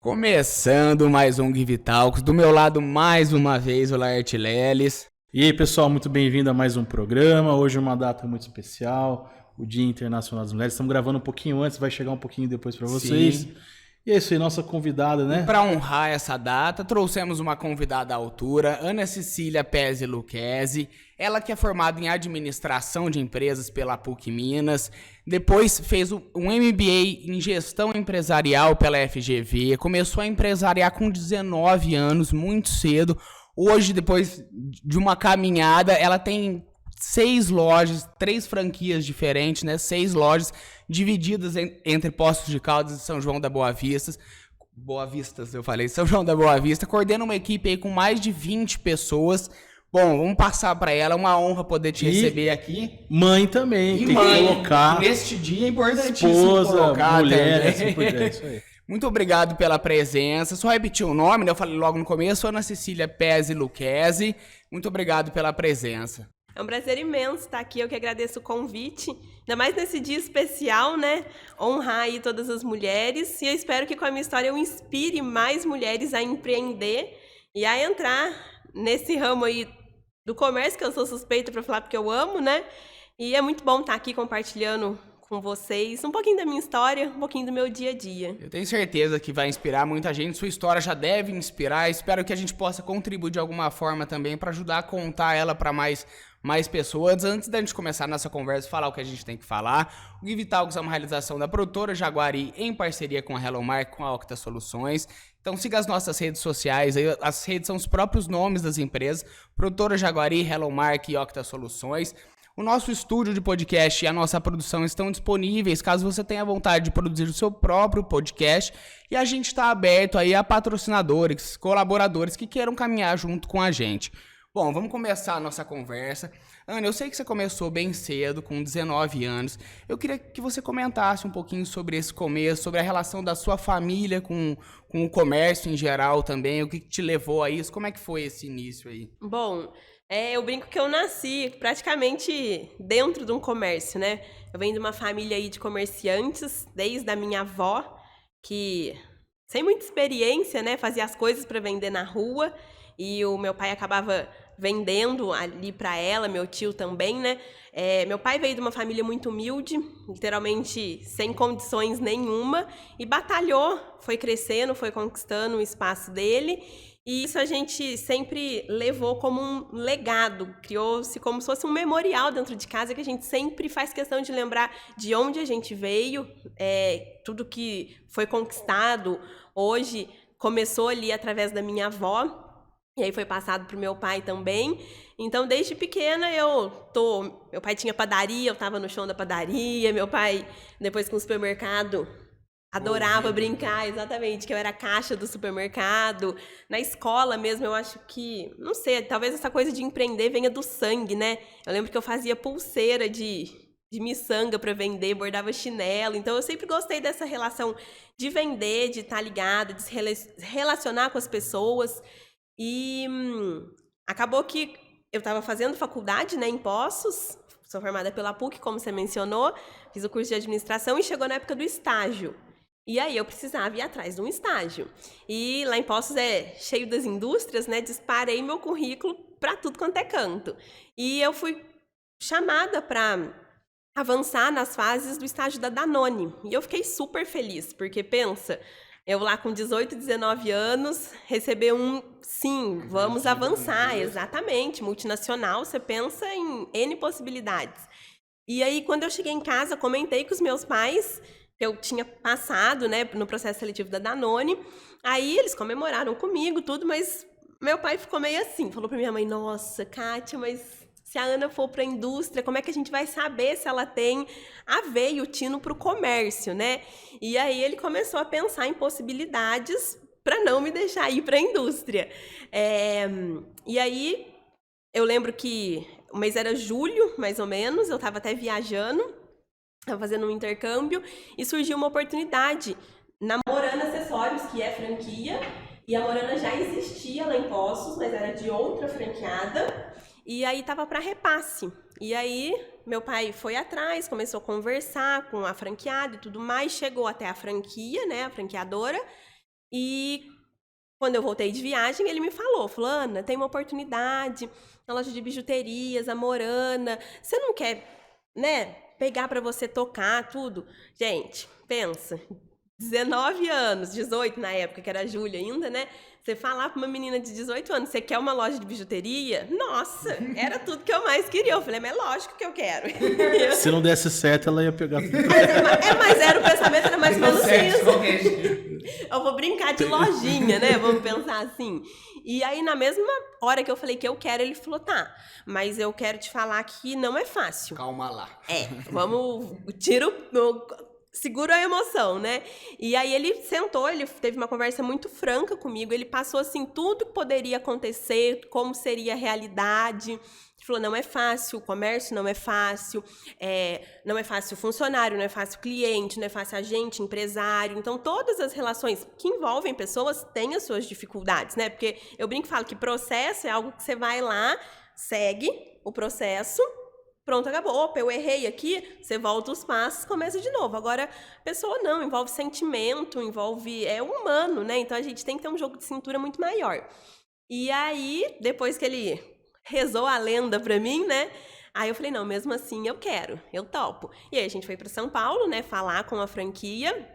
Começando mais um Give Talks, do meu lado mais uma vez o Laerte Leles. E aí pessoal, muito bem-vindo a mais um programa. Hoje é uma data muito especial, o Dia Internacional das Mulheres. Estamos gravando um pouquinho antes, vai chegar um pouquinho depois para vocês. Sim. E é isso aí, nossa convidada, né? E para honrar essa data, trouxemos uma convidada à altura, Ana Cecília Pezzi Lucchesi. Ela que é formada em Administração de Empresas pela PUC Minas, depois fez um MBA em Gestão Empresarial pela FGV, começou a empresariar com 19 anos, muito cedo. Hoje, depois de uma caminhada, ela tem 6 lojas, 3 franquias diferentes, né? 6 lojas divididas entre Poços de Caldas e São João da Boa Vista. São João da Boa Vista. Coordena uma equipe aí com mais de 20 pessoas. Bom, vamos passar para ela, é uma honra poder te receber aqui. Mãe também, E tem mãe, que colocar. neste dia é importantíssimo Esposa, colocar mulher, também. assim por diante, isso aí. Muito obrigado pela presença. Só repetir o nome, né? Eu falei logo no começo, Ana Cecília Pezzi Lucchesi. Muito obrigado pela presença. É um prazer imenso estar aqui, eu que agradeço o convite, ainda mais nesse dia especial, né? Honrar aí todas as mulheres, e eu espero que com a minha história eu inspire mais mulheres a empreender e a entrar nesse ramo aí do comércio, que eu sou suspeita para falar porque eu amo, né? E é muito bom estar aqui compartilhando com vocês um pouquinho da minha história, um pouquinho do meu dia a dia. Eu tenho certeza que vai inspirar muita gente, sua história já deve inspirar, espero que a gente possa contribuir de alguma forma também para ajudar a contar ela para mais pessoas. Antes da gente começar a nossa conversa e falar o que a gente tem que falar, o Give Talks é uma realização da produtora Jaguari em parceria com a Hello Mark, com a Octa Soluções. Então siga as nossas redes sociais, aí as redes são os próprios nomes das empresas, produtora Jaguari, Hello Mark e Octa Soluções. O nosso estúdio de podcast e a nossa produção estão disponíveis caso você tenha vontade de produzir o seu próprio podcast, e a gente está aberto aí a patrocinadores, colaboradores que queiram caminhar junto com a gente. Bom, vamos começar a nossa conversa. Ana, eu sei que você começou bem cedo, com 19 anos. Eu queria que você comentasse um pouquinho sobre esse começo, sobre a relação da sua família com o comércio em geral também, o que te levou a isso, como é que foi esse início aí? Bom, eu brinco que eu nasci praticamente dentro de um comércio, né? Eu venho de uma família aí de comerciantes, desde a minha avó, que sem muita experiência, né, fazia as coisas para vender na rua, e o meu pai acabava vendendo ali para ela, meu tio também, né? Meu pai veio de uma família muito humilde, literalmente sem condições nenhuma, e batalhou, foi crescendo, foi conquistando o espaço dele. E isso a gente sempre levou como um legado, criou-se como se fosse um memorial dentro de casa, que a gente sempre faz questão de lembrar de onde a gente veio, tudo que foi conquistado hoje começou ali através da minha avó, e aí foi passado para o meu pai também. Então, desde pequena meu pai tinha padaria, eu estava no chão da padaria, meu pai, depois com o supermercado, adorava brincar, exatamente, que eu era caixa do supermercado. Na escola mesmo, eu acho que, não sei, talvez essa coisa de empreender venha do sangue, né? Eu lembro que eu fazia pulseira de miçanga para vender, bordava chinelo. Então, eu sempre gostei dessa relação de vender, de estar ligada, de se relacionar com as pessoas. E acabou que eu estava fazendo faculdade, né, em Poços, sou formada pela PUC, como você mencionou, fiz o curso de administração e chegou na época do estágio. E aí eu precisava ir atrás de um estágio. E lá em Poços é cheio das indústrias, né? Disparei meu currículo para tudo quanto é canto. E eu fui chamada para avançar nas fases do estágio da Danone. E eu fiquei super feliz, porque pensa, eu lá com 18, 19 anos, receber sim, vamos avançar, exatamente, multinacional, você pensa em N possibilidades. E aí, quando eu cheguei em casa, comentei com os meus pais que eu tinha passado, né, no processo seletivo da Danone. Aí eles comemoraram comigo, tudo, mas meu pai ficou meio assim, falou pra minha mãe, nossa, Kátia, mas se a Ana for para a indústria, como é que a gente vai saber se ela tem a veia e o tino para o comércio, né? E aí ele começou a pensar em possibilidades para não me deixar ir para a indústria. E aí eu lembro que o mês era julho, mais ou menos, eu estava até viajando, estava fazendo um intercâmbio, e surgiu uma oportunidade na Morana Acessórios, que é franquia, e a Morana já existia lá em Poços, mas era de outra franqueada. E aí tava para repasse. E aí meu pai foi atrás, começou a conversar com a franqueada e tudo mais, chegou até a franquia, né, a franqueadora, E quando eu voltei de viagem, ele me falou, Ana, tem uma oportunidade na loja de bijuterias, a Morana, você não quer, né, pegar para você tocar tudo? Gente, pensa, 19 anos, 18 na época, que era a Júlia ainda, né? Você falar pra uma menina de 18 anos, você quer uma loja de bijuteria? Nossa, era tudo que eu mais queria. Eu falei, mas é lógico que eu quero. Se não desse certo, ela ia pegar tudo. Mas era o pensamento, era mais ou menos isso. Eu vou brincar de lojinha, né? Vamos pensar assim. E aí, na mesma hora que eu falei que eu quero, ele falou, tá, mas eu quero te falar que não é fácil. Calma lá. Vamos, segura a emoção, né? E aí ele sentou, ele teve uma conversa muito franca comigo, ele passou, assim, tudo que poderia acontecer, como seria a realidade. Ele falou, não é fácil, o comércio não é fácil, não é fácil funcionário, não é fácil cliente, não é fácil agente, empresário. Então, todas as relações que envolvem pessoas têm as suas dificuldades, né? Porque eu brinco e falo que processo é algo que você vai lá, segue o processo, pronto, acabou. Opa, eu errei aqui, você volta os passos, começa de novo. Agora, pessoa não, envolve sentimento, envolve... É humano, né? Então, a gente tem que ter um jogo de cintura muito maior. E aí, depois que ele rezou a lenda pra mim, né? Aí eu falei, não, mesmo assim eu quero, eu topo. E aí a gente foi pra São Paulo, né? Falar com a franquia.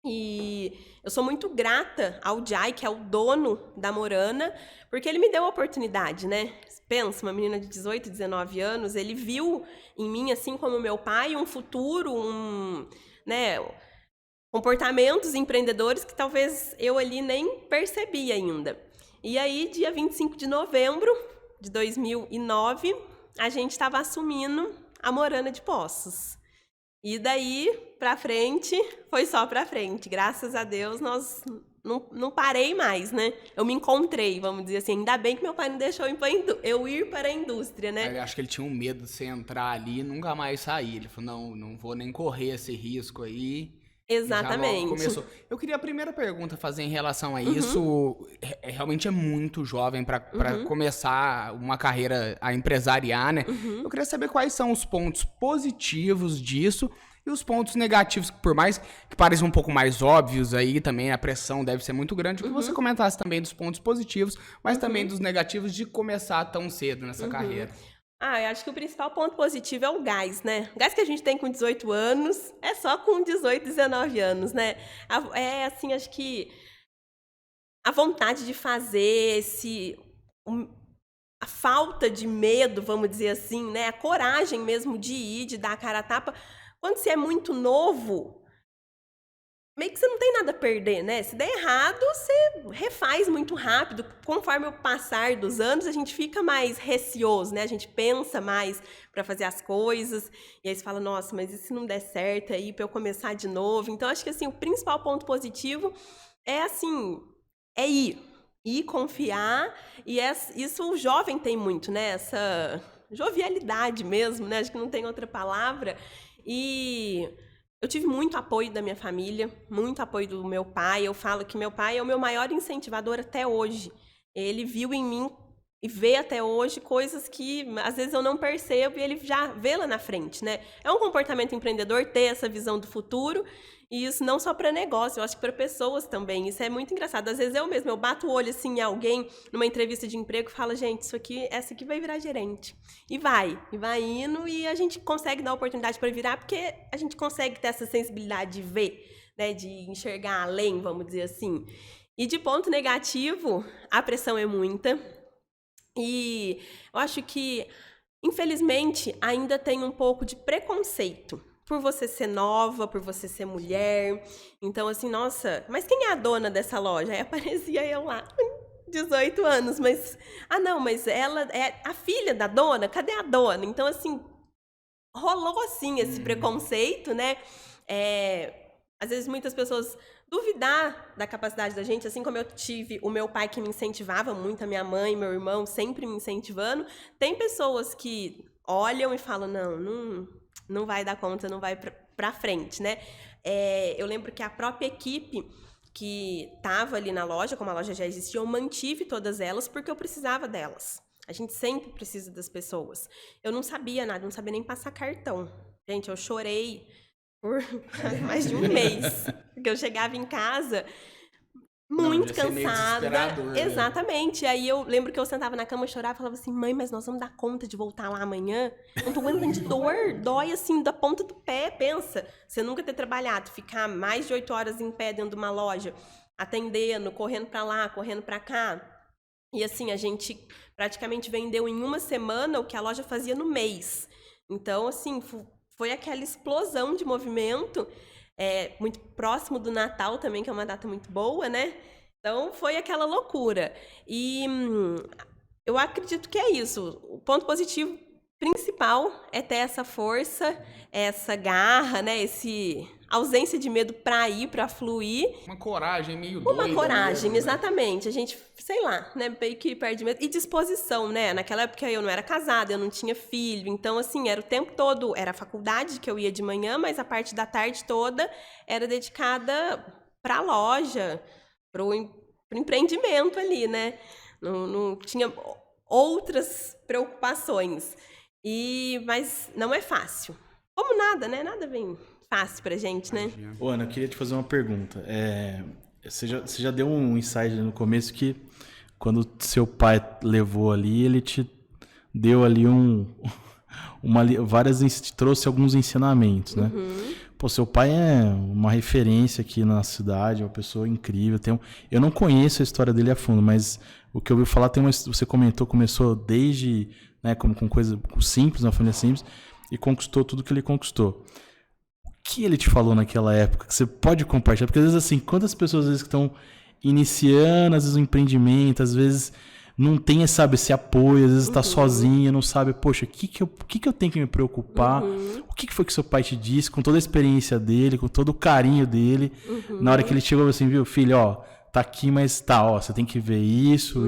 E eu sou muito grata ao Jai, que é o dono da Morana, porque ele me deu a oportunidade, né? Pensa, uma menina de 18, 19 anos, ele viu em mim, assim como meu pai, um futuro, né, comportamentos empreendedores que talvez eu ali nem percebi ainda. E aí, dia 25 de novembro de 2009, a gente estava assumindo a Morana de Poços. E daí, pra frente, foi só pra frente. Graças a Deus, nós não parei mais, né? Eu me encontrei, vamos dizer assim. Ainda bem que meu pai não deixou eu ir para a indústria, né? Eu acho que ele tinha um medo de você entrar ali e nunca mais sair. Ele falou, não vou nem correr esse risco aí. Exatamente. Começou. Eu queria a primeira pergunta fazer em relação a isso. Realmente é muito jovem para começar uma carreira a empresariar, né? Eu queria saber quais são os pontos positivos disso e os pontos negativos, por mais que pareçam um pouco mais óbvios aí também, a pressão deve ser muito grande. Que você comentasse também dos pontos positivos, mas também dos negativos de começar tão cedo nessa carreira. Eu acho que o principal ponto positivo é o gás, né? O gás que a gente tem com 18 anos é só com 18, 19 anos, né? É assim, acho que a vontade de fazer, a falta de medo, vamos dizer assim, né? A coragem mesmo de ir, de dar a cara a tapa. Quando você é muito novo, meio que você não tem nada a perder, né? Se der errado, você refaz muito rápido. Conforme o passar dos anos, a gente fica mais receoso, né? A gente pensa mais para fazer as coisas. E aí você fala, nossa, mas e se não der certo aí para eu começar de novo? Então, acho que assim, o principal ponto positivo é assim, é ir confiar. E isso o jovem tem muito, né? Essa jovialidade mesmo, né? Acho que não tem outra palavra. E eu tive muito apoio da minha família, muito apoio do meu pai. Eu falo que meu pai é o meu maior incentivador até hoje. Ele viu em mim e vê até hoje coisas que às vezes eu não percebo e ele já vê lá na frente, né? É um comportamento empreendedor ter essa visão do futuro, e isso não só para negócio, eu acho que para pessoas também. Isso é muito engraçado. Às vezes eu bato o olho assim em alguém numa entrevista de emprego e falo, gente, essa aqui vai virar gerente. E vai indo, e a gente consegue dar oportunidade para virar, porque a gente consegue ter essa sensibilidade de ver, né, de enxergar além, vamos dizer assim. E de ponto negativo, a pressão é muita. E eu acho que, infelizmente, ainda tem um pouco de preconceito por você ser nova, por você ser mulher. Então, assim, nossa, mas quem é a dona dessa loja? Aí aparecia eu lá, 18 anos, mas... não, mas ela é a filha da dona? Cadê a dona? Então, assim, rolou, assim, esse preconceito, né? Às vezes, muitas pessoas duvidar da capacidade da gente, assim como eu tive o meu pai que me incentivava muito, a minha mãe, meu irmão, sempre me incentivando. Tem pessoas que olham e falam, não vai dar conta, não vai pra frente, né? Eu lembro que a própria equipe que estava ali na loja, como a loja já existia, eu mantive todas elas porque eu precisava delas. A gente sempre precisa das pessoas. Eu não sabia nada, não sabia nem passar cartão. Gente, eu chorei por mais de um mês. Porque eu chegava em casa, muito Não, ia ser meio cansada. desesperador, né? Exatamente. Aí eu lembro que eu sentava na cama, chorava e falava assim, mãe, mas nós vamos dar conta de voltar lá amanhã? Não tô aguentando de dor, dói assim da ponta do pé, pensa. Você nunca ter trabalhado, ficar mais de 8 horas em pé dentro de uma loja, atendendo, correndo pra lá, correndo pra cá. E assim, a gente praticamente vendeu em uma semana o que a loja fazia no mês. Então, assim, foi aquela explosão de movimento, muito próximo do Natal também, que é uma data muito boa, né? Então, foi aquela loucura. E eu acredito que é isso. O ponto positivo principal é ter essa força, essa garra, né? Essa ausência de medo para ir, para fluir. Uma coragem meio doida. Uma coragem, mesmo, né? exatamente. A gente, sei lá, né, meio que perde medo. E disposição, né? Naquela época eu não era casada, eu não tinha filho. Então, assim, era o tempo todo, era a faculdade que eu ia de manhã, mas a parte da tarde toda era dedicada para a loja, para o empreendimento ali, né? Não tinha outras preocupações. Mas não é fácil. Como nada, né? Nada vem fácil pra gente, né? Ô, Ana, eu queria te fazer uma pergunta. Você já deu um insight no começo que quando seu pai levou ali, ele te deu ali trouxe alguns ensinamentos, né? Uhum. Pô, seu pai é uma referência aqui na cidade, é uma pessoa incrível. Eu não conheço a história dele a fundo, mas o que eu ouvi falar, você comentou, começou desde, né, com coisa simples, uma família simples, e conquistou tudo que ele conquistou. O que ele te falou naquela época que você pode compartilhar? Porque às vezes, assim, quantas pessoas às vezes que estão iniciando, às vezes, um empreendimento, às vezes não tem, sabe, esse apoio, às vezes está sozinha, não sabe, poxa, o que eu tenho que me preocupar? O que foi que seu pai te disse, com toda a experiência dele, com todo o carinho dele, na hora que ele chegou assim, viu, filho, ó, tá aqui, mas tá, ó, você tem que ver isso.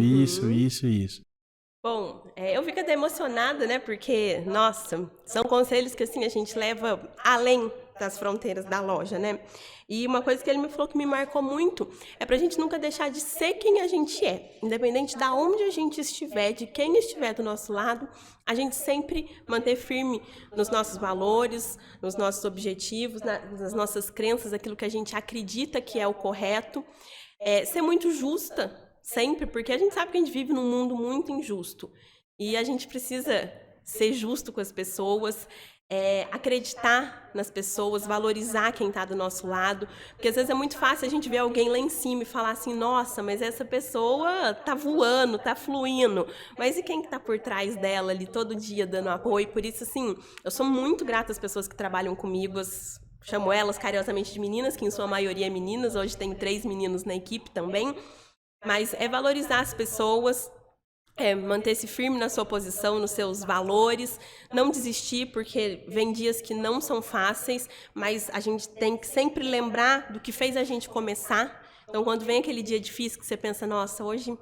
Bom, eu fico até emocionada, né? Porque, nossa, são conselhos que, assim, a gente leva além das fronteiras da loja, né? E uma coisa que ele me falou que me marcou muito é pra gente nunca deixar de ser quem a gente é. Independente de onde a gente estiver, de quem estiver do nosso lado, a gente sempre manter firme nos nossos valores, nos nossos objetivos, nas nossas crenças, aquilo que a gente acredita que é o correto. Ser muito justa, sempre, porque a gente sabe que a gente vive num mundo muito injusto. E a gente precisa ser justo com as pessoas, acreditar nas pessoas, valorizar quem está do nosso lado. Porque às vezes é muito fácil a gente ver alguém lá em cima e falar assim, nossa, mas essa pessoa tá voando, tá fluindo. Mas e quem que tá por trás dela ali todo dia dando apoio? Por isso, assim, eu sou muito grata às pessoas que trabalham comigo, chamo elas carinhosamente de meninas, que em sua maioria é meninas, hoje tem 3 meninos na equipe também. Mas é valorizar as pessoas, manter-se firme na sua posição, nos seus valores, não desistir, porque vem dias que não são fáceis, mas a gente tem que sempre lembrar do que fez a gente começar. Então, quando vem aquele dia difícil que você pensa, nossa, hoje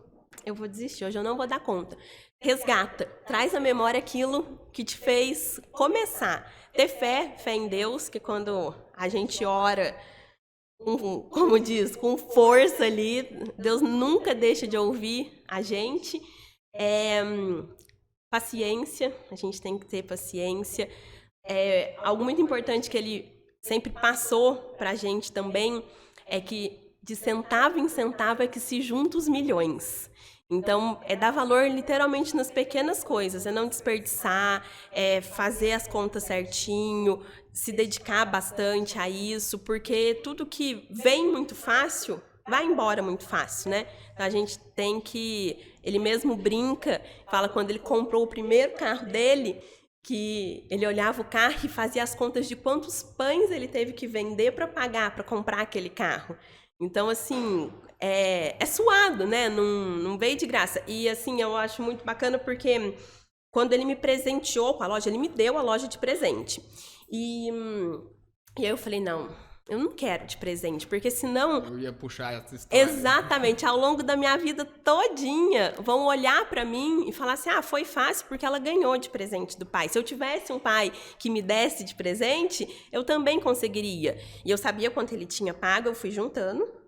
eu vou desistir, hoje eu não vou dar conta. Resgata, traz à memória aquilo que te fez começar. Ter fé em Deus, que quando a gente ora, como diz, com força ali, Deus nunca deixa de ouvir a gente. Paciência, a gente tem que ter paciência. Algo muito importante que ele sempre passou pra gente também é que de centavo em centavo é que se juntam os milhões. Então, dar valor literalmente nas pequenas coisas, não desperdiçar, fazer as contas certinho, se dedicar bastante a isso, porque tudo que vem muito fácil, vai embora muito fácil, né? Então, a gente tem que... Ele mesmo brinca, fala quando ele comprou o primeiro carro dele, que ele olhava o carro e fazia as contas de quantos pães ele teve que vender para pagar, para comprar aquele carro. Então, assim... É suado, né? Não veio de graça. E, assim, eu acho muito bacana porque quando ele me presenteou com a loja, ele me deu a loja de presente. E aí eu falei, não, eu não quero de presente, porque senão... Eu ia puxar essa história. Exatamente. Ao longo da minha vida todinha, vão olhar pra mim e falar assim, foi fácil porque ela ganhou de presente do pai. Se eu tivesse um pai que me desse de presente, eu também conseguiria. E eu sabia quanto ele tinha pago, eu fui juntando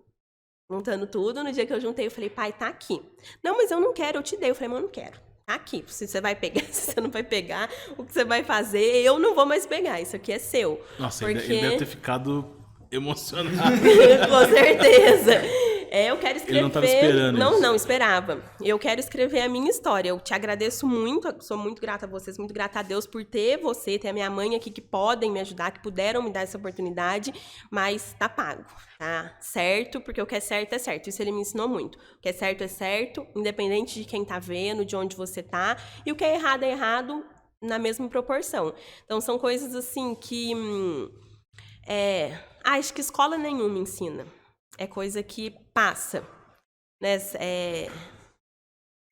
tudo. No dia que eu juntei, eu falei, pai, tá aqui. Não, mas eu não quero, eu te dei. Eu falei, mas eu não quero. Tá aqui. Se você vai pegar, se você não vai pegar, o que você vai fazer, eu não vou mais pegar. Isso aqui é seu. Nossa, porque... ele deve ter ficado emocionado. Com certeza. Eu quero escrever... Ele não estava esperando isso. Não esperava. Eu quero escrever a minha história. Eu te agradeço muito, sou muito grata a vocês, muito grata a Deus por ter ter a minha mãe aqui que podem me ajudar, que puderam me dar essa oportunidade, mas tá pago, tá certo, porque o que é certo é certo. Isso ele me ensinou muito. O que é certo, independente de quem tá vendo, de onde você tá, e o que é errado na mesma proporção. Então, são coisas assim que... acho que escola nenhuma ensina. É coisa que passa, né?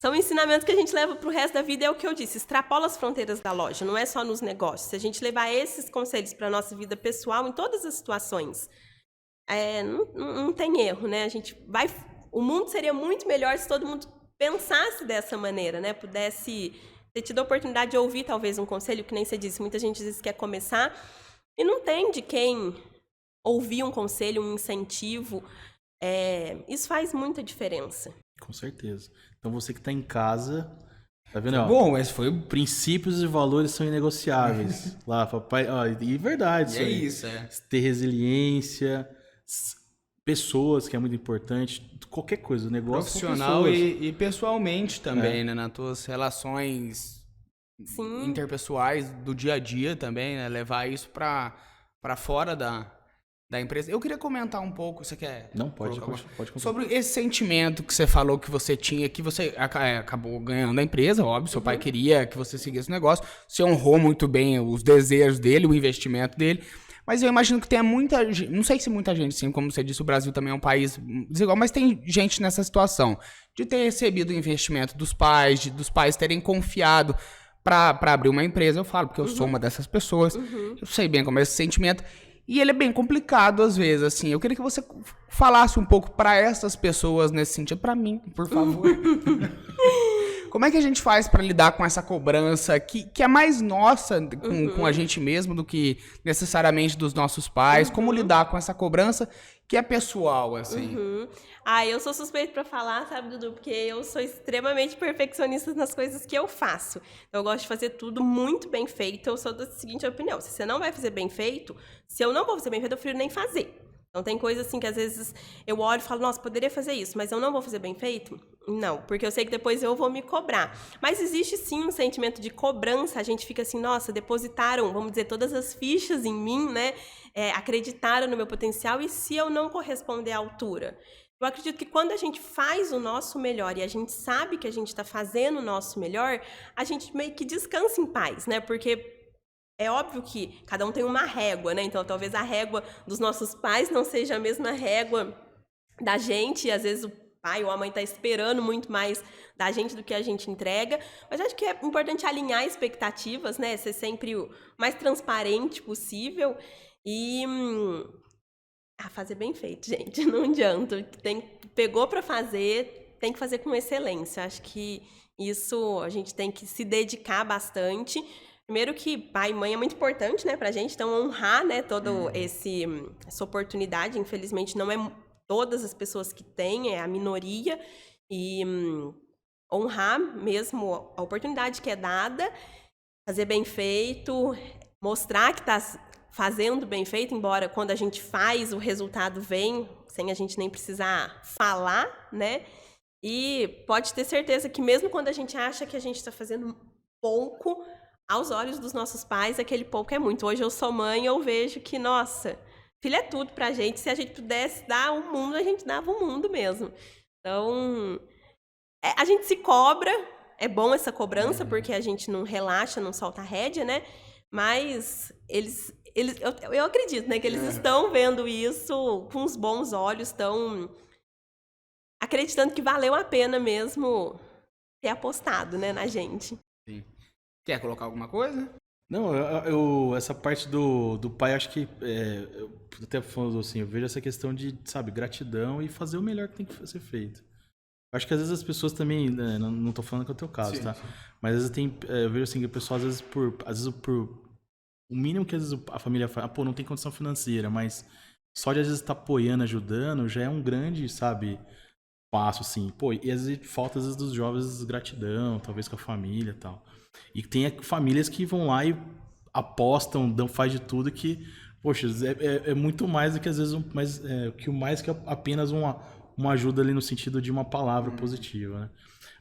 São ensinamentos que a gente leva para o resto da vida, é o que eu disse, extrapola as fronteiras da loja, não é só nos negócios. Se a gente levar esses conselhos para a nossa vida pessoal, em todas as situações, não tem erro, né? O mundo seria muito melhor se todo mundo pensasse dessa maneira, né? Pudesse ter tido a oportunidade de ouvir talvez um conselho, que nem você disse, muita gente diz que quer começar, e não tem de quem ouvir um conselho, um incentivo, isso faz muita diferença. Com certeza. Então você que está em casa, tá vendo? Ó, bom, mas foi... Princípios e valores são inegociáveis. Lá, papai, ó, e verdade. Isso é. Ter resiliência, pessoas, que é muito importante, qualquer coisa, o negócio profissional e pessoalmente também, né? Nas tuas relações interpessoais do dia a dia também, né? Levar isso para fora da empresa. Eu queria comentar um pouco, você quer? Não, pode comentar. Sobre esse sentimento que você falou que você tinha, que você acabou ganhando a empresa, óbvio, seu pai queria que você seguisse o negócio, você honrou muito bem os desejos dele, o investimento dele, mas eu imagino que tenha muita gente, não sei se muita gente, sim, como você disse, o Brasil também é um país desigual, mas tem gente nessa situação, de ter recebido o investimento dos pais, dos pais terem confiado para abrir uma empresa, eu falo, porque eu sou uma dessas pessoas, eu sei bem como é esse sentimento. E ele é bem complicado às vezes, assim. Eu queria que você falasse um pouco para essas pessoas nesse sentido, para mim, por favor. Como é que a gente faz para lidar com essa cobrança que é mais nossa com a gente mesmo do que necessariamente dos nossos pais? Como lidar com essa cobrança que é pessoal, assim? Eu sou suspeita pra falar, sabe, Dudu? Porque eu sou extremamente perfeccionista nas coisas que eu faço. Então, eu gosto de fazer tudo muito bem feito. Eu sou da seguinte opinião: se você não vai fazer bem feito, se eu não vou fazer bem feito, eu prefiro nem fazer. Então, tem coisas assim que às vezes eu olho e falo, nossa, poderia fazer isso, mas eu não vou fazer bem feito? Não, porque eu sei que depois eu vou me cobrar. Mas existe sim um sentimento de cobrança, a gente fica assim, nossa, depositaram, vamos dizer, todas as fichas em mim, né? Acreditaram no meu potencial, e se eu não corresponder à altura? Eu acredito que quando a gente faz o nosso melhor e a gente sabe que a gente está fazendo o nosso melhor, a gente meio que descansa em paz, né? Porque é óbvio que cada um tem uma régua, né? Então, talvez a régua dos nossos pais não seja a mesma régua da gente. E, às vezes, o pai ou a mãe está esperando muito mais da gente do que a gente entrega. Mas acho que é importante alinhar expectativas, né? Ser sempre o mais transparente possível. E fazer bem feito, gente. Não adianta. Pegou para fazer, tem que fazer com excelência. Acho que isso a gente tem que se dedicar bastante. Primeiro que pai e mãe é muito importante, né, pra gente, então honrar, né, toda essa oportunidade. Infelizmente não é todas as pessoas que têm, é a minoria, e honrar mesmo a oportunidade que é dada, fazer bem feito, mostrar que está fazendo bem feito, embora quando a gente faz o resultado vem, sem a gente nem precisar falar, né, e pode ter certeza que mesmo quando a gente acha que a gente está fazendo pouco, aos olhos dos nossos pais, aquele pouco é muito. Hoje eu sou mãe e eu vejo que, nossa, filho é tudo pra gente. Se a gente pudesse dar o mundo, a gente dava o mundo mesmo. Então, a gente se cobra. É bom essa cobrança, porque a gente não relaxa, não solta a rédea, né? Mas eu acredito, né, que eles estão vendo isso com os bons olhos, estão acreditando que valeu a pena mesmo ter apostado, né, na gente. Sim. Quer colocar alguma coisa? Não, essa parte do pai, acho que, eu até falando assim, eu vejo essa questão de, sabe, gratidão e fazer o melhor que tem que ser feito. Acho que às vezes as pessoas também, né, não tô falando que é o teu caso, sim, tá? Sim. Mas às vezes eu vejo assim, que o pessoal, às vezes por o mínimo que às vezes a família fala, não tem condição financeira, mas só de às vezes estar apoiando, ajudando, já é um grande, sabe, passo, assim. E às vezes falta, às vezes, dos jovens gratidão, talvez com a família e tal. E tem famílias que vão lá e apostam, faz de tudo que, poxa, é muito mais do que às vezes que apenas uma ajuda ali no sentido de uma palavra positiva, né?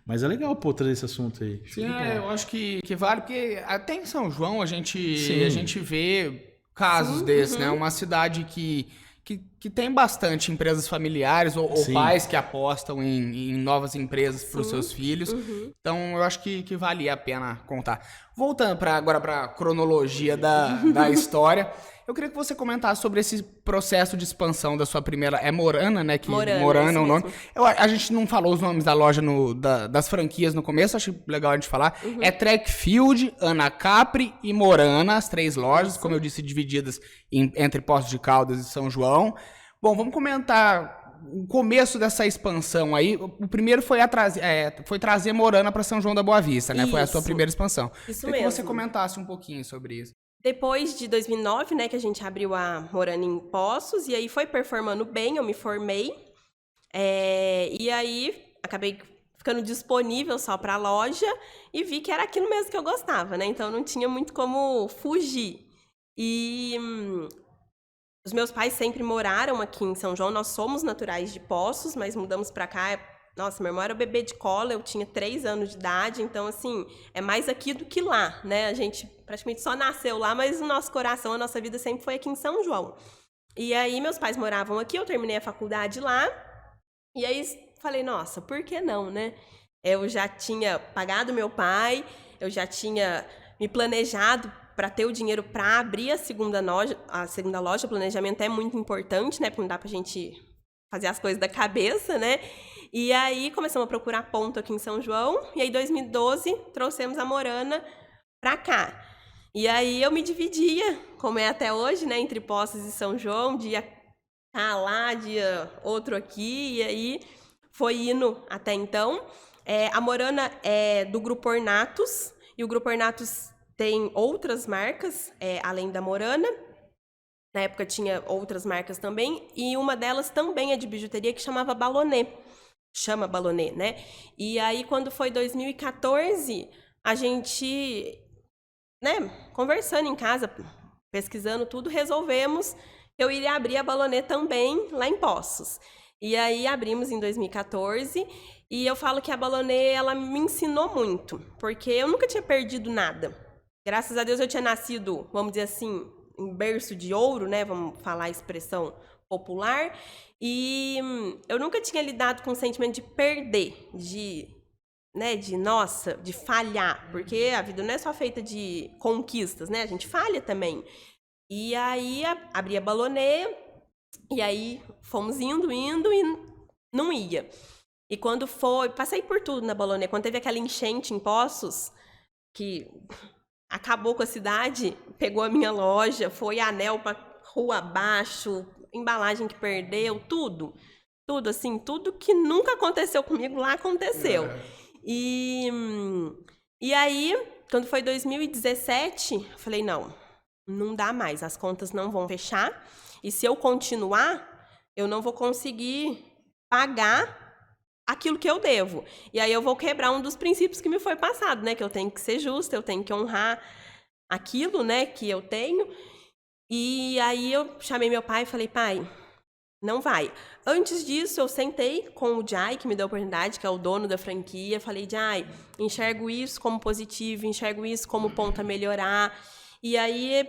Mas é legal, pô, trazer esse assunto aí. Sim, eu acho que vale, porque até em São João a gente vê casos desses, né? Uma cidade que tem bastante empresas familiares ou pais que apostam em novas empresas para os seus filhos. Então, eu acho que valia a pena contar. Voltando agora para a cronologia da história, eu queria que você comentasse sobre esse processo de expansão da sua primeira... É Morana, né? Morana é o nome. A gente não falou os nomes da loja, das franquias no começo, acho legal a gente falar. É Trackfield, Ana Capri e Morana, as 3 lojas, como eu disse, divididas entre Poços de Caldas e São João. Bom, vamos comentar o começo dessa expansão aí. O primeiro foi trazer Morana para São João da Boa Vista, né? Foi a sua primeira expansão. Isso Queria mesmo. que você comentasse um pouquinho sobre isso. Depois de 2009, né, que a gente abriu a Morana em Poços, e aí foi performando bem, eu me formei. E aí acabei ficando disponível só para a loja e vi que era aquilo mesmo que eu gostava, né? Então não tinha muito como fugir. E os meus pais sempre moraram aqui em São João, nós somos naturais de Poços, mas mudamos para cá. Nossa, meu irmão era bebê de cola, eu tinha 3 anos de idade, então, assim, é mais aqui do que lá, né? A gente praticamente só nasceu lá, mas o nosso coração, a nossa vida sempre foi aqui em São João. E aí, meus pais moravam aqui, eu terminei a faculdade lá, e aí falei, nossa, por que não, né? Eu já tinha pagado meu pai, eu já tinha me planejado para ter o dinheiro para abrir a segunda loja. O planejamento é muito importante, né? Porque não dá pra gente fazer as coisas da cabeça, né? E aí começamos a procurar ponto aqui em São João. E aí, em 2012, trouxemos a Morana pra cá. E aí eu me dividia, como é até hoje, né? Entre Poços e São João. Dia lá, dia outro aqui. E aí foi indo até então. A Morana é do Grupo Ornatos. E o Grupo Ornatos tem outras marcas, além da Morana. Na época tinha outras marcas também. E uma delas também é de bijuteria, que chamava Balonê. Chama Balonê, né? E aí, quando foi 2014, a gente, né, conversando em casa, pesquisando tudo, resolvemos que eu iria abrir a Balonê também lá em Poços. E aí, abrimos em 2014, e eu falo que a Balonê, ela me ensinou muito, porque eu nunca tinha perdido nada. Graças a Deus, eu tinha nascido, vamos dizer assim, em berço de ouro, né? Vamos falar a expressão popular. E eu nunca tinha lidado com o sentimento de perder, de falhar, porque a vida não é só feita de conquistas, né? A gente falha também. E aí abri a Balonê, e aí fomos indo e não ia. E quando passei por tudo na Balonê, quando teve aquela enchente em Poços, que acabou com a cidade, pegou a minha loja, foi anel para rua abaixo, embalagem que perdeu, tudo assim, tudo que nunca aconteceu comigo lá aconteceu. E aí, quando foi 2017, eu falei, não dá mais, as contas não vão fechar, e se eu continuar, eu não vou conseguir pagar aquilo que eu devo. E aí eu vou quebrar um dos princípios que me foi passado, né, que eu tenho que ser justa, eu tenho que honrar aquilo, né, que eu tenho. E aí eu chamei meu pai e falei, pai, não vai. Antes disso, eu sentei com o Jai, que me deu a oportunidade, que é o dono da franquia. Falei, Jai, enxergo isso como positivo, enxergo isso como ponto a melhorar. E aí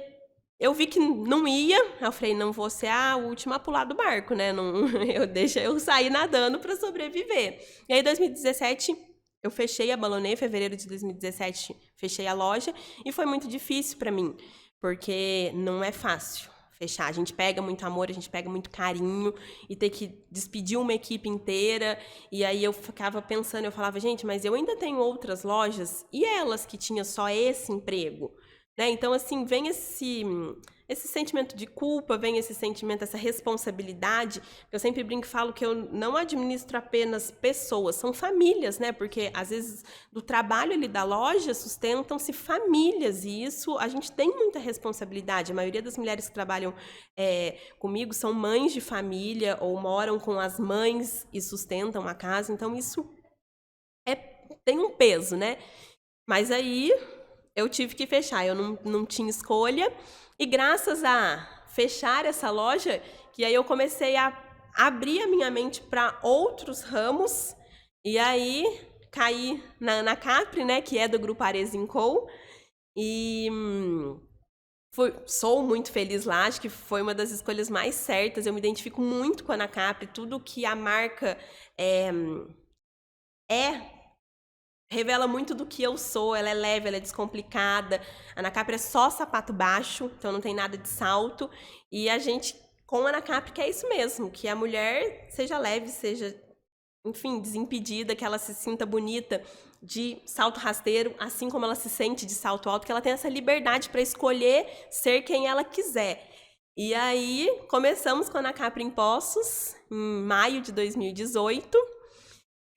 eu vi que não ia. Eu falei, não vou ser a última a pular do barco, né? Não, deixa eu sair nadando para sobreviver. E aí, em 2017, eu fechei a Balonê. Em fevereiro de 2017, fechei a loja. E foi muito difícil para mim, porque não é fácil fechar. A gente pega muito amor, a gente pega muito carinho, e ter que despedir uma equipe inteira. E aí eu ficava pensando, eu falava, gente, mas eu ainda tenho outras lojas, e elas que tinham só esse emprego, né? Então, assim, vem esse sentimento de culpa, vem esse sentimento, essa responsabilidade. Eu sempre brinco e falo que eu não administro apenas pessoas, são famílias, né? Porque, às vezes, do trabalho ali da loja, sustentam-se famílias, e isso a gente tem muita responsabilidade. A maioria das mulheres que trabalham comigo são mães de família, ou moram com as mães e sustentam a casa, então isso tem um peso, né? Mas aí eu tive que fechar, eu não tinha escolha. E graças a fechar essa loja, que aí eu comecei a abrir a minha mente para outros ramos. E aí caí na Ana Capri, né, que é do grupo Arezzo & Co. E sou muito feliz lá, acho que foi uma das escolhas mais certas. Eu me identifico muito com a Ana Capri, tudo que a marca revela muito do que eu sou. Ela é leve, ela é descomplicada. A Ana Capri é só sapato baixo, então não tem nada de salto. E a gente, com a Ana Capri, quer isso mesmo, que a mulher seja leve, seja, enfim, desimpedida, que ela se sinta bonita de salto rasteiro, assim como ela se sente de salto alto, que ela tenha essa liberdade para escolher ser quem ela quiser. E aí, começamos com a Ana Capri em Poços, em maio de 2018.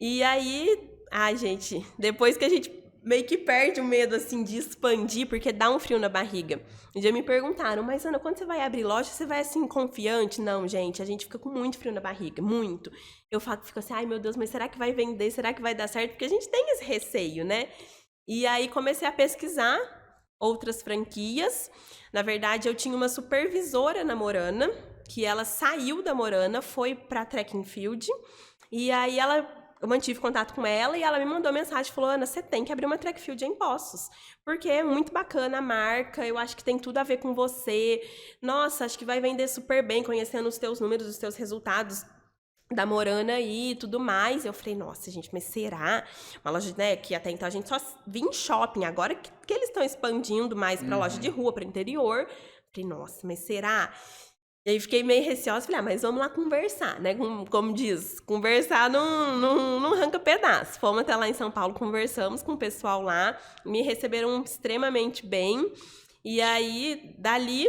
E aí, gente, depois que a gente meio que perde o medo, assim, de expandir, porque dá um frio na barriga. Um dia me perguntaram, mas Ana, quando você vai abrir loja, você vai, assim, confiante? Não, gente, a gente fica com muito frio na barriga, muito. Eu fico assim, ai, meu Deus, mas será que vai vender? Será que vai dar certo? Porque a gente tem esse receio, né? E aí, comecei a pesquisar outras franquias. Na verdade, eu tinha uma supervisora na Morana, que ela saiu da Morana, foi pra Track and Field, e aí eu mantive contato com ela e ela me mandou mensagem, falou, Ana, você tem que abrir uma Track Field em Poços, porque é muito bacana a marca, eu acho que tem tudo a ver com você, nossa, acho que vai vender super bem, conhecendo os teus números, os teus resultados da Morana aí e tudo mais. Eu falei, nossa, gente, mas será? Uma loja, né, que até então a gente só via em shopping, agora que eles estão expandindo mais para loja de rua, para interior. Falei, nossa, mas será? E aí fiquei meio receosa, falei, mas vamos lá conversar, né? Como diz, conversar não arranca pedaço. Fomos até lá em São Paulo, conversamos com o pessoal lá, me receberam extremamente bem. E aí, dali,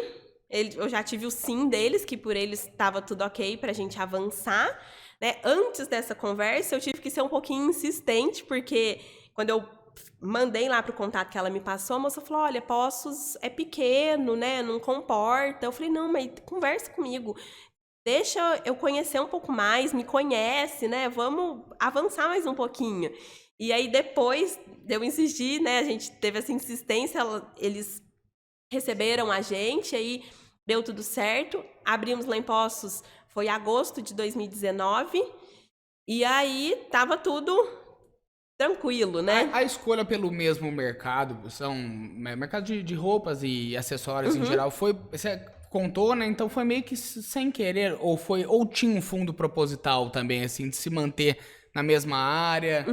eu já tive o sim deles, que por eles estava tudo ok pra gente avançar, né? Antes dessa conversa, eu tive que ser um pouquinho insistente, porque quando eu mandei lá pro contato que ela me passou, a moça falou, olha, Poços é pequeno, né, não comporta. Eu falei, não, mas conversa comigo, deixa eu conhecer um pouco mais, me conhece, né, vamos avançar mais um pouquinho. E aí, depois de eu insistir, né, a gente teve essa insistência, eles receberam a gente, aí deu tudo certo, abrimos lá em Poços, foi agosto de 2019, e aí tava tudo tranquilo, né? A escolha pelo mesmo mercado, mercado de roupas e acessórios em geral, você contou, né? Então foi meio que sem querer, ou tinha um fundo proposital também, assim, de se manter na mesma área?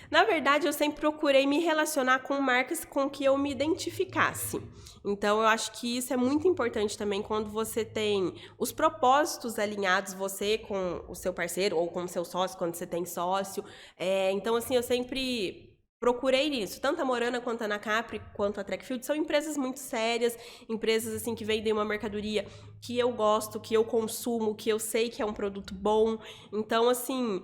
Na verdade, eu sempre procurei me relacionar com marcas com que eu me identificasse. Então, eu acho que isso é muito importante também quando você tem os propósitos alinhados, você com o seu parceiro ou com o seu sócio, quando você tem sócio. Então, assim, eu sempre procurei isso. Tanto a Morana, quanto a Ana Capri, quanto a Track Field são empresas muito sérias, empresas assim que vendem uma mercadoria que eu gosto, que eu consumo, que eu sei que é um produto bom. Então, assim,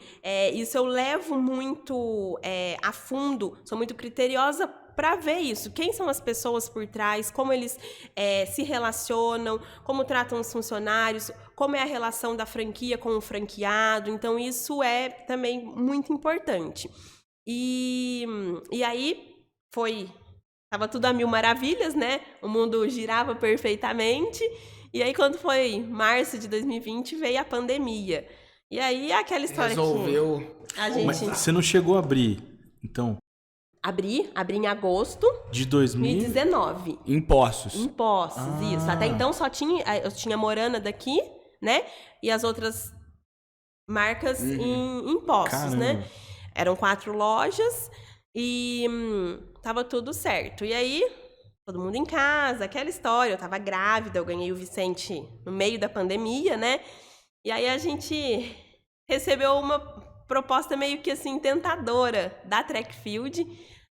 isso eu levo muito a fundo, sou muito criteriosa para ver isso. Quem são as pessoas por trás, como eles se relacionam, como tratam os funcionários, como é a relação da franquia com o franqueado. Então, isso é também muito importante. E aí tava tudo a mil maravilhas, né? O mundo girava perfeitamente. E aí, quando foi março de 2020, veio a pandemia. E aí, aquela história resolveu. Que a gente... Mas você não chegou a abrir, então? Abri em agosto de 2019. Em Poços. Em Poços, isso. Até então eu tinha Morana daqui, né? E as outras marcas em Poços, Caramba. né? Eram 4 lojas e tava tudo certo. E aí, todo mundo em casa, aquela história. Eu tava grávida, eu ganhei o Vicente no meio da pandemia, né? E aí a gente recebeu uma proposta meio que assim tentadora da Track Field.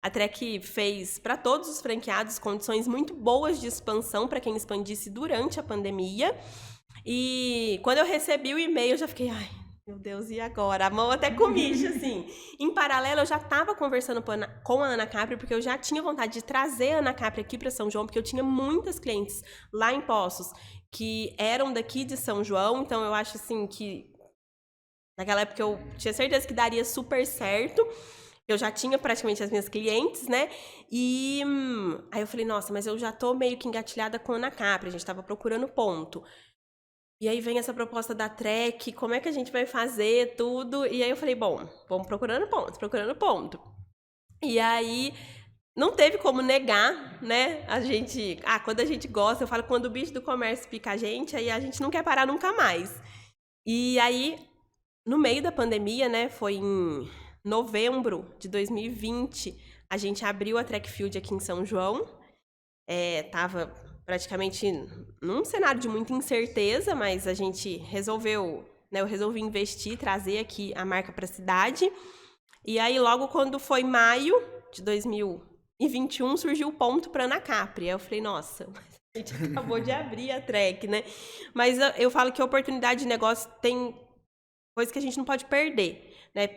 A Track fez para todos os franqueados condições muito boas de expansão para quem expandisse durante a pandemia. E quando eu recebi o e-mail, eu já fiquei, ai, meu Deus, e agora? A mão até comicha, assim. Em paralelo, eu já estava conversando com a Ana Capri, porque eu já tinha vontade de trazer a Ana Capri aqui para São João, porque eu tinha muitas clientes lá em Poços que eram daqui de São João. Então, eu acho, assim, que naquela época eu tinha certeza que daria super certo. Eu já tinha praticamente as minhas clientes, né? E aí eu falei, nossa, mas eu já tô meio que engatilhada com a Ana Capri, a gente tava procurando ponto. E aí vem essa proposta da Trek, como é que a gente vai fazer tudo? E aí eu falei, bom, vamos procurando ponto. E aí não teve como negar, né? Quando a gente gosta, eu falo, quando o bicho do comércio pica a gente, aí a gente não quer parar nunca mais. E aí, no meio da pandemia, né, foi em novembro de 2020, a gente abriu a Track Field aqui em São João. Tava praticamente num cenário de muita incerteza, mas a gente resolveu, né, eu resolvi investir, trazer aqui a marca para a cidade. E aí, logo quando foi maio de 2021, surgiu o ponto para Ana Capri. Aí eu falei, nossa, a gente acabou de abrir a Trek, né? Mas eu falo que a oportunidade de negócio tem coisa que a gente não pode perder, né?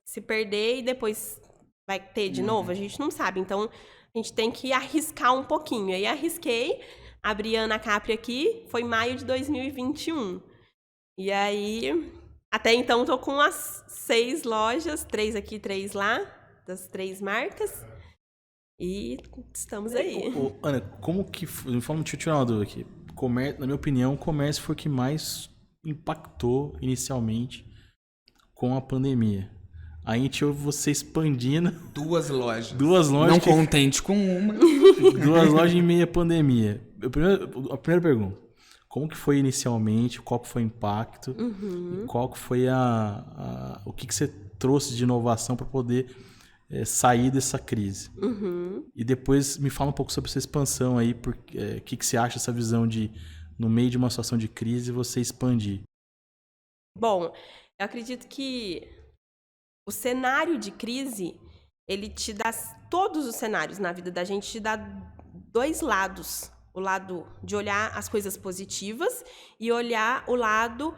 Se perder e depois vai ter de novo, a gente não sabe. Então, a gente tem que arriscar um pouquinho. Aí arrisquei, abri a Ana Capri aqui, foi maio de 2021. E aí, até então, tô com as 6 lojas, 3 aqui, 3 lá, das 3 marcas. E estamos aí. Ana, como que... Deixa eu tirar uma dúvida aqui. Na minha opinião, o comércio foi o que mais impactou inicialmente com a pandemia. Aí a gente ouve você expandindo. 2 lojas. 2 lojas. Não contente com uma. 2 lojas em meia pandemia. A primeira pergunta. Como que foi inicialmente? Qual que foi o impacto? E qual que foi o que você trouxe de inovação para poder sair dessa crise? E depois me fala um pouco sobre essa expansão aí. O que você acha dessa visão de, no meio de uma situação de crise, você expandir? Bom, eu acredito que o cenário de crise, ele te dá, todos os cenários na vida da gente te dá 2 lados. O lado de olhar as coisas positivas e olhar o lado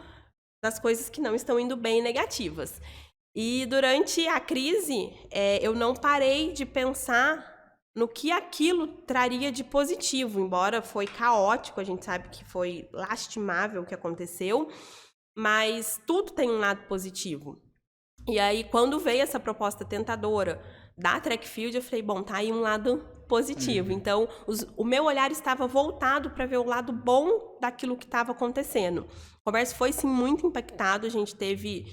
das coisas que não estão indo bem, negativas. E durante a crise, eu não parei de pensar no que aquilo traria de positivo, embora foi caótico, a gente sabe que foi lastimável o que aconteceu, mas tudo tem um lado positivo. E aí, quando veio essa proposta tentadora da Track Field, eu falei, bom, tá aí um lado positivo. Então, o meu olhar estava voltado para ver o lado bom daquilo que estava acontecendo. O comércio foi, sim, muito impactado. A gente teve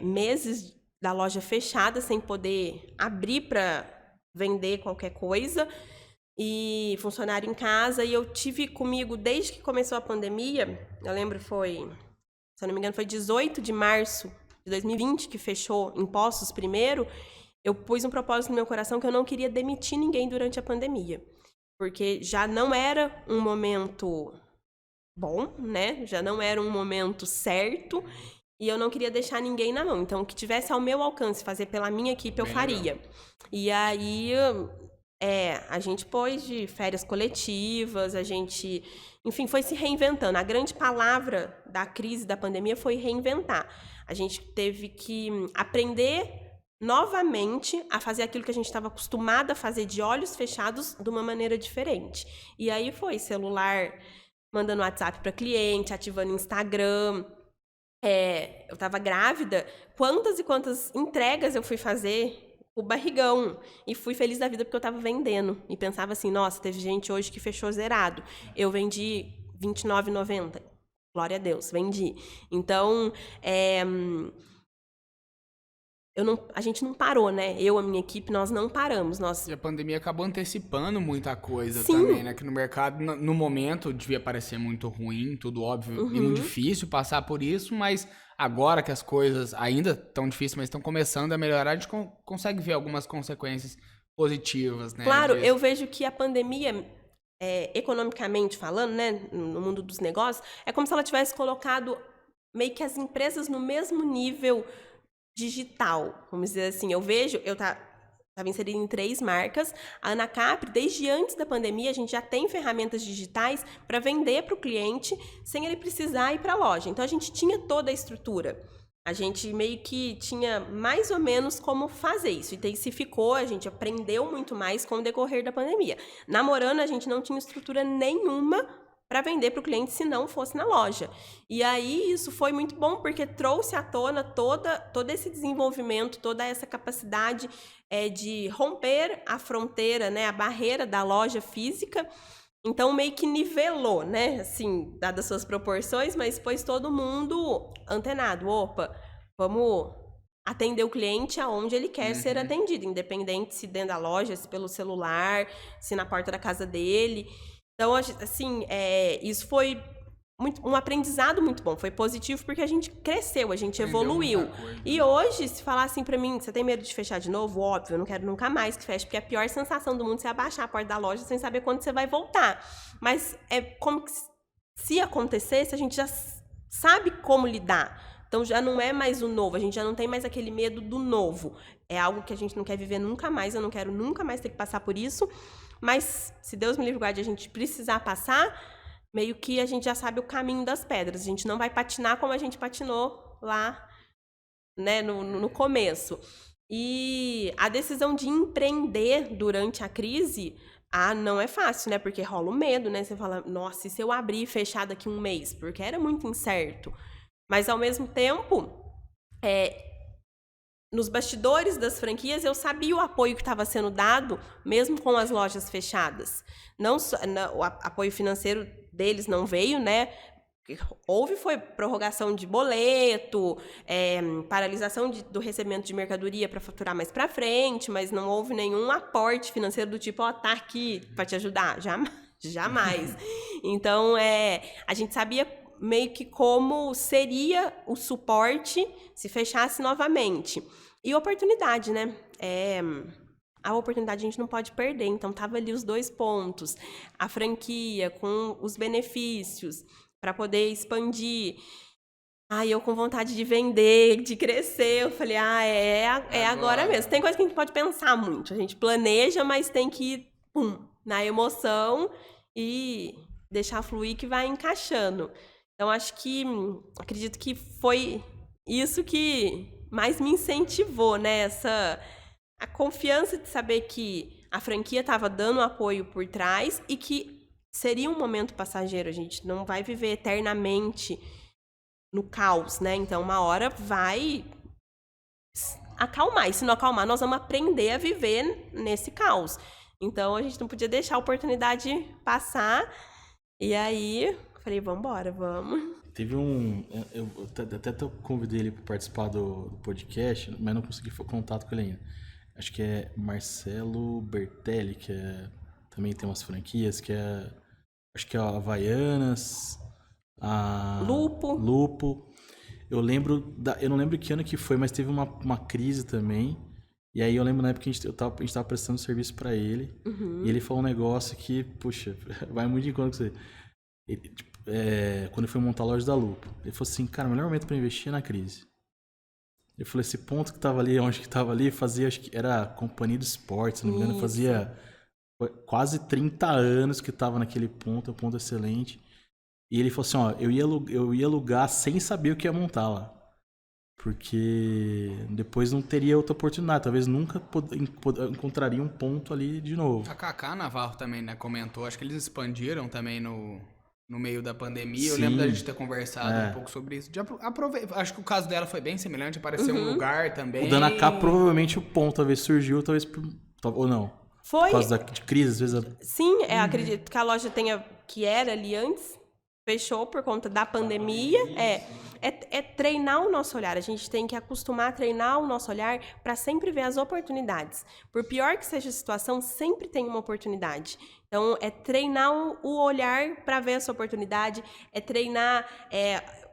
meses da loja fechada, sem poder abrir para vender qualquer coisa. E funcionário em casa. E eu tive comigo, desde que começou a pandemia, eu lembro, se eu não me engano, foi 18 de março de 2020, que fechou impostos primeiro, eu pus um propósito no meu coração que eu não queria demitir ninguém durante a pandemia. Porque já não era um momento bom, né? Já não era um momento certo e eu não queria deixar ninguém na mão. Então, o que tivesse ao meu alcance fazer pela minha equipe, eu faria. E aí, a gente pôs de férias coletivas, a gente, enfim, foi se reinventando. A grande palavra da crise, da pandemia, foi reinventar. A gente teve que aprender novamente a fazer aquilo que a gente estava acostumado a fazer de olhos fechados de uma maneira diferente. E aí foi celular, mandando WhatsApp para cliente, ativando Instagram. Eu estava grávida, quantas e quantas entregas eu fui fazer o barrigão. E fui feliz da vida porque eu estava vendendo. E pensava assim, nossa, teve gente hoje que fechou zerado. Eu vendi R$29,90. Glória a Deus, vendi. Então, a gente não parou, né? Eu, a minha equipe, nós não paramos. E a pandemia acabou antecipando muita coisa. Sim. Também, né? Que no mercado, no momento, devia parecer muito ruim, tudo óbvio, e muito difícil passar por isso, mas agora que as coisas ainda estão difíceis, mas estão começando a melhorar, a gente consegue ver algumas consequências positivas, né? Claro, eu vejo que a pandemia, economicamente falando, né, no mundo dos negócios, é como se ela tivesse colocado meio que as empresas no mesmo nível digital, vamos dizer assim. Eu estava inserida em 3 marcas. A Ana Capri, desde antes da pandemia, a gente já tem ferramentas digitais para vender para o cliente sem ele precisar ir para a loja. Então, a gente tinha toda a estrutura. A gente meio que tinha mais ou menos como fazer isso. Intensificou, a gente aprendeu muito mais com o decorrer da pandemia. Namorando, a gente não tinha estrutura nenhuma para vender para o cliente se não fosse na loja. E aí isso foi muito bom, porque trouxe à tona todo esse desenvolvimento, toda essa capacidade de romper a fronteira, né, a barreira da loja física. Então, meio que nivelou, né? Assim, dadas as suas proporções, mas pôs todo mundo antenado. Opa, vamos atender o cliente aonde ele quer ser atendido, independente se dentro da loja, se pelo celular, se na porta da casa dele. Então, assim, isso foi um aprendizado muito bom. Foi positivo porque a gente cresceu, a gente evoluiu. E hoje, se falar assim pra mim, você tem medo de fechar de novo? Óbvio, eu não quero nunca mais que feche, porque a pior sensação do mundo é você abaixar a porta da loja sem saber quando você vai voltar. Mas é como que se acontecesse, a gente já sabe como lidar. Então já não é mais o novo, a gente já não tem mais aquele medo do novo. É algo que a gente não quer viver nunca mais, eu não quero nunca mais ter que passar por isso. Mas, se Deus me livre e guarde, a gente precisar passar, meio que a gente já sabe o caminho das pedras. A gente não vai patinar como a gente patinou lá, né, no começo. E a decisão de empreender durante a crise, não é fácil, né? Porque rola o medo, né? Você fala, nossa, e se eu abrir e fechar daqui um mês? Porque era muito incerto. Mas, ao mesmo tempo, nos bastidores das franquias, eu sabia o apoio que estava sendo dado, mesmo com as lojas fechadas. Não só, o apoio financeiro deles não veio, né? Foi prorrogação de boleto, paralisação do recebimento de mercadoria para faturar mais para frente, mas não houve nenhum aporte financeiro do tipo, tá aqui para te ajudar. Jamais. Então, a gente sabia meio que como seria o suporte se fechasse novamente. E oportunidade, né? A oportunidade a gente não pode perder. Então, tava ali os 2 pontos. A franquia com os benefícios para poder expandir. Eu com vontade de vender, de crescer. Eu falei, agora mesmo. Tem coisa que a gente pode pensar muito. A gente planeja, mas tem que ir na emoção e deixar fluir que vai encaixando. Então, acredito que foi isso que mais me incentivou, né? A confiança de saber que a franquia estava dando apoio por trás e que seria um momento passageiro. A gente não vai viver eternamente no caos, né? Então, uma hora vai acalmar. E se não acalmar, nós vamos aprender a viver nesse caos. Então, a gente não podia deixar a oportunidade passar. E aí, falei, vambora, vamos. Teve eu até convidei ele para participar do podcast, mas não consegui contato com ele ainda. Acho que é Marcelo Bertelli, que também tem umas franquias, acho que é a Havaianas, a Lupo. Eu não lembro que ano que foi, mas teve uma crise também. E aí eu lembro na época que a gente tava prestando serviço para ele. E ele falou um negócio que, puxa, vai muito de encontro com você. Quando ele foi montar a loja da Lupo, ele falou assim, cara, o melhor momento para investir é na crise. Ele falou, esse ponto que tava ali, onde que tava ali, fazia, acho que era a Companhia do Esporte, se não me engano, fazia quase 30 anos que tava naquele ponto, um ponto excelente. E ele falou assim, ó, eu ia alugar sem saber o que ia montar lá. Porque depois não teria outra oportunidade, talvez nunca encontraria um ponto ali de novo. A Cacá Navarro também, né, comentou, acho que eles expandiram também no meio da pandemia. Eu lembro da gente ter conversado um pouco sobre isso. Acho que o caso dela foi bem semelhante, apareceu um lugar também. O Danacá provavelmente o ponto talvez surgiu, ou não. Foi. Por causa de crise, às vezes. Sim, acredito que a loja que era ali antes, fechou por conta da pandemia. É treinar o nosso olhar. A gente tem que acostumar a treinar o nosso olhar para sempre ver as oportunidades. Por pior que seja a situação, sempre tem uma oportunidade. Então, é treinar o olhar para ver essa oportunidade, é treinar,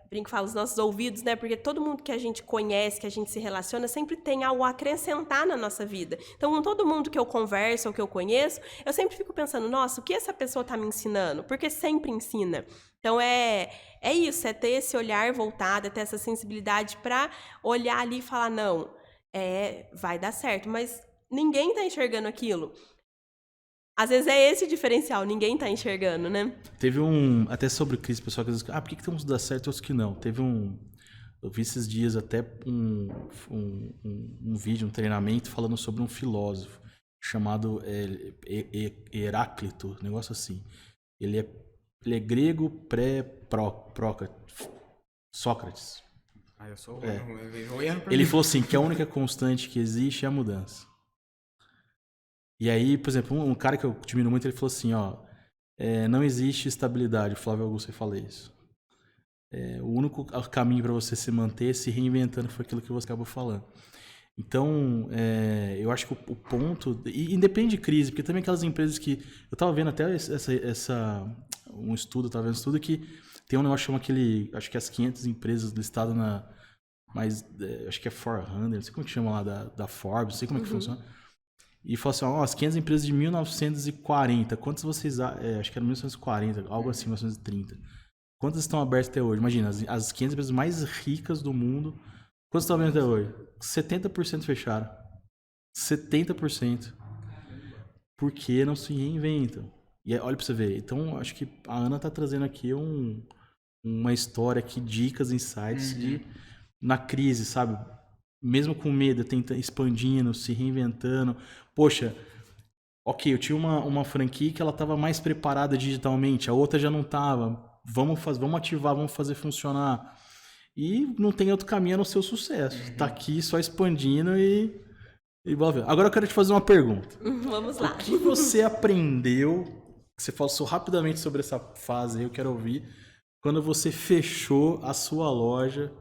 brinco, falo, os nossos ouvidos, né? Porque todo mundo que a gente conhece, que a gente se relaciona, sempre tem algo a acrescentar na nossa vida. Então, com todo mundo que eu converso ou que eu conheço, eu sempre fico pensando, nossa, o que essa pessoa está me ensinando? Porque sempre ensina. Então, é isso, é ter esse olhar voltado, é ter essa sensibilidade para olhar ali e falar, não, vai dar certo, mas ninguém está enxergando aquilo. Às vezes é esse o diferencial, ninguém tá enxergando, né? Teve até sobre crise, pessoal que diz, por que tem uns que dá certo e outros que não? Eu vi esses dias até um vídeo, um treinamento falando sobre um filósofo chamado Heráclito, um negócio assim. Ele é grego Sócrates. Eu sou ruim. Ele falou assim, que a única constante que existe é a mudança. E aí, por exemplo, um cara que eu admiro muito, ele falou assim, ó, não existe estabilidade. O Flávio Augusto fala isso. O único caminho para você se manter se reinventando foi aquilo que você acabou falando. Então, eu acho que o ponto... E independe de crise, porque também aquelas empresas que... Eu estava vendo até um estudo, que tem um negócio que chama acho que as 500 empresas listadas na... acho que é 400, não sei como que chama lá, da Forbes, não sei como é que funciona. E falou assim, as 500 empresas de 1940, quantas vocês... acho que era 1940, algo assim, 1930. Quantas estão abertas até hoje? Imagina, as 500 empresas mais ricas do mundo, quantas estão abertas até hoje? 70% fecharam. 70%. Porque não se reinventam. E olha pra você ver. Então, acho que a Ana tá trazendo aqui uma história aqui, dicas, insights na crise, sabe? Mesmo com medo, tenta expandindo, se reinventando. Poxa, ok, eu tinha uma franquia que ela estava mais preparada digitalmente, a outra já não estava. Vamos ativar, vamos fazer funcionar. E não tem outro caminho a não ser o sucesso. Tá aqui só expandindo e bora ver. Agora eu quero te fazer uma pergunta. Vamos lá. O que você aprendeu, que você falou rapidamente sobre essa fase aí, eu quero ouvir, quando você fechou a sua loja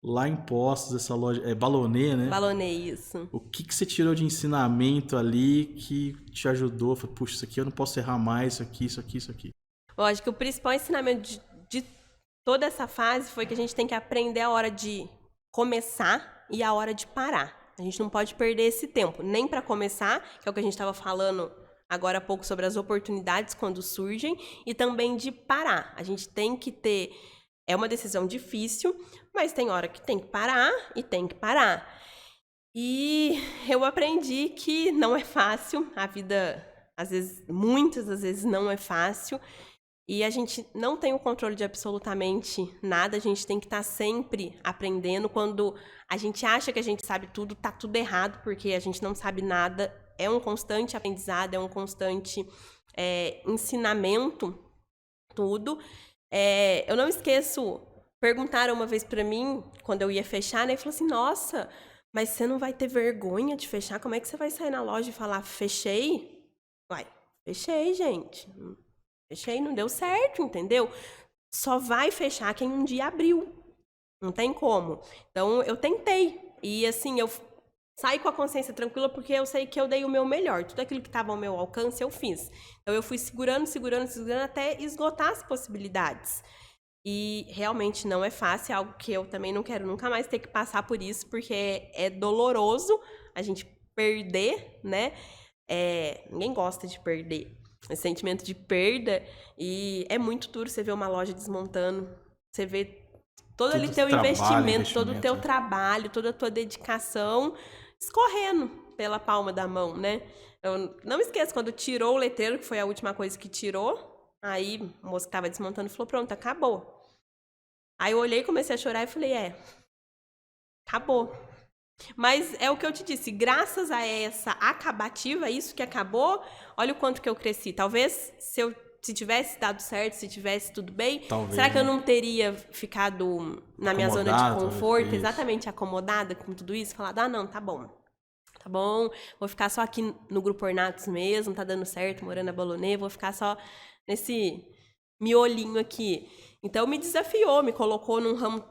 lá em Poços, essa loja, Balonê, né? Balonê, isso. O que você tirou de ensinamento ali que te ajudou? Falei, puxa, isso aqui eu não posso errar mais, isso aqui. Lógico que o principal ensinamento de toda essa fase foi que a gente tem que aprender a hora de começar e a hora de parar. A gente não pode perder esse tempo, nem para começar, que é o que a gente estava falando agora há pouco sobre as oportunidades quando surgem, e também de parar. A gente tem que ter... É uma decisão difícil, mas tem hora que tem que parar e tem que parar. E eu aprendi que não é fácil, a vida, às vezes, muitas das vezes não é fácil, e a gente não tem o controle de absolutamente nada, a gente tem que estar sempre aprendendo. Quando a gente acha que a gente sabe tudo, tá tudo errado, porque a gente não sabe nada. É um constante aprendizado, é um constante ensinamento, tudo. Eu não esqueço, perguntaram uma vez pra mim, quando eu ia fechar, né, e falou assim, nossa, mas você não vai ter vergonha de fechar? Como é que você vai sair na loja e falar, fechei? Uai, fechei, gente. Fechei, não deu certo, entendeu? Só vai fechar quem um dia abriu. Não tem como. Então, eu tentei. E, assim, eu saí com a consciência tranquila porque eu sei que eu dei o meu melhor. Tudo aquilo que estava ao meu alcance, eu fiz. Então, eu fui segurando até esgotar as possibilidades. E, realmente, não é fácil. É algo que eu também não quero nunca mais ter que passar por isso, porque é doloroso a gente perder, né? Ninguém gosta de perder. Esse sentimento de perda, e é muito duro você ver uma loja desmontando, você vê todo ali teu investimento, todo o teu trabalho, toda a tua dedicação escorrendo pela palma da mão, né? Eu não me esqueço, quando tirou o letreiro, que foi a última coisa que tirou, aí o moço que estava desmontando falou, pronto, acabou. Aí eu olhei, comecei a chorar e falei, acabou. Mas é o que eu te disse, graças a essa acabativa, isso que acabou, olha o quanto que eu cresci. Talvez se tivesse dado certo, se tivesse tudo bem, será que eu não teria ficado na minha zona de conforto, exatamente acomodada com tudo isso? Falar, não, tá bom, vou ficar só aqui no Grupo Ornatos mesmo, tá dando certo, morando na Balonê, vou ficar só nesse miolinho aqui. Então me desafiou, me colocou num ramo...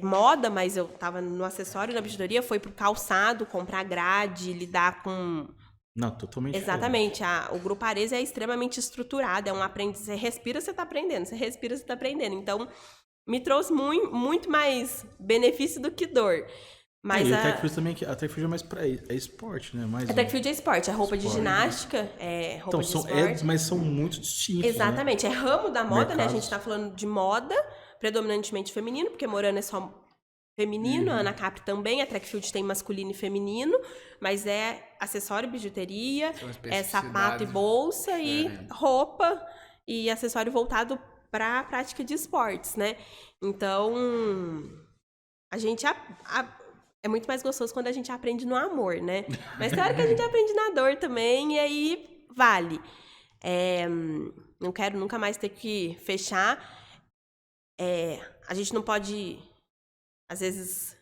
moda, mas eu tava no acessório, na bijuteria, foi pro calçado, comprar grade, lidar com... Não, totalmente exatamente. O Grupo Ares é extremamente estruturado, é um aprendizado. Você respira, você tá aprendendo. Você respira, você tá aprendendo. Então, me trouxe muito mais benefício do que dor. Mas a TechFusion também, a TechFusion é mais pra esporte, né? A TechFusion é esporte, é roupa de ginástica, roupa de esporte. Mas são muito distintos, exatamente, né? É ramo da moda, né? A gente tá falando de moda, predominantemente feminino, porque Morana é só feminino, a Anacap também, a Trackfield tem masculino e feminino, mas é acessório, bijuteria, sapato e bolsa e roupa e acessório voltado para a prática de esportes, né? Então, a gente é muito mais gostoso quando a gente aprende no amor, né? Mas tem hora que a gente aprende na dor também, e aí vale. Não quero nunca mais ter que fechar. A gente não pode, às vezes,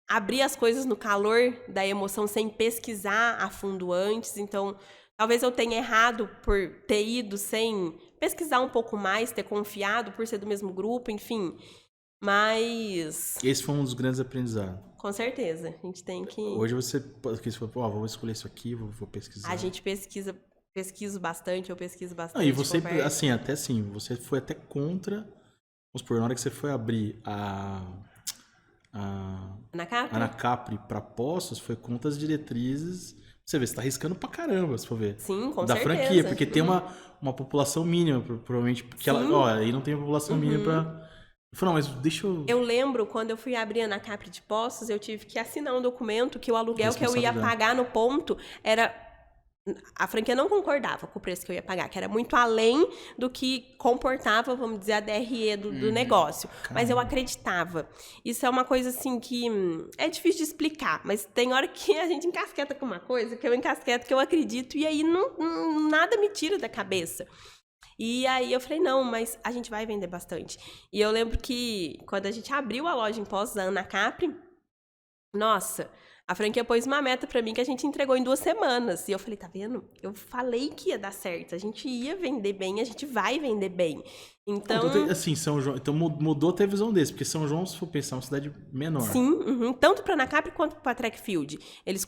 abrir as coisas no calor da emoção sem pesquisar a fundo antes. Então, Talvez eu tenha errado por ter ido sem pesquisar um pouco mais, ter confiado por ser do mesmo grupo, enfim. Mas... Esse foi um dos grandes aprendizados. Com certeza, a gente tem que... Hoje você falou, vou escolher isso aqui, vou pesquisar. A gente pesquiso bastante, eu pesquiso bastante. Não, e você, converso. assim, até assim, você foi até contra, vamos supor, na hora que você foi abrir a Anacapri para postos, foi contra as diretrizes. Você vê, você tá arriscando pra caramba, se for ver. Sim, com da certeza. franquia, porque tem uma população mínima, provavelmente, porque aí não tem a população mínima pra... Eu falei, não, mas deixa eu... Eu lembro, quando eu fui abrir a Anacapri de Poços, eu tive que assinar um documento que o aluguel que eu ia pagar no ponto era... A franquia não concordava com o preço que eu ia pagar, que era muito além do que comportava, vamos dizer, a DRE do negócio. Caramba. Mas eu acreditava. Isso é uma coisa, assim, que é difícil de explicar, mas tem hora que a gente encasqueta com uma coisa, que eu encasqueto, que eu acredito, e aí nada me tira da cabeça. E aí eu falei, não, mas a gente vai vender bastante. E eu lembro que quando a gente abriu a loja em Poços, a Anacapri, nossa, a franquia pôs uma meta pra mim que a gente entregou em 2 semanas. E eu falei, tá vendo? Eu falei que ia dar certo, a gente ia vender bem, a gente vai vender bem. Então, assim, São João, então mudou até a visão desse, porque São João, se for pensar, é uma cidade menor. Sim, tanto pra Anacapri quanto pra Trackfield. Eles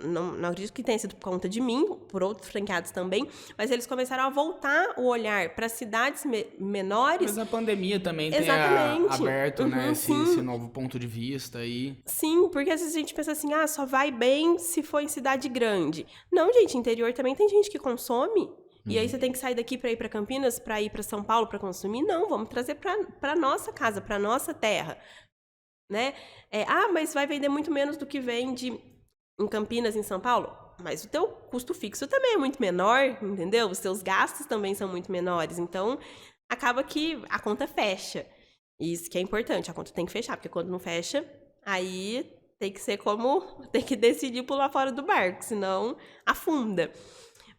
não acredito que tenha sido por conta de mim, por outros franqueados também, mas eles começaram a voltar o olhar para cidades menores. Mas a pandemia também Exatamente. tem aberto, né, esse novo ponto de vista aí. Sim, porque às vezes a gente pensa assim, só vai bem se for em cidade grande. Não, gente, interior também tem gente que consome. E aí você tem que sair daqui para ir para Campinas, para ir para São Paulo para consumir? Não, vamos trazer para nossa casa, para nossa terra, né? Mas vai vender muito menos do que vende em Campinas, em São Paulo? Mas o teu custo fixo também é muito menor, entendeu? Os teus gastos também são muito menores. Então, acaba que a conta fecha. E isso que é importante, a conta tem que fechar, porque quando não fecha, aí tem que ser tem que decidir pular fora do barco, senão afunda.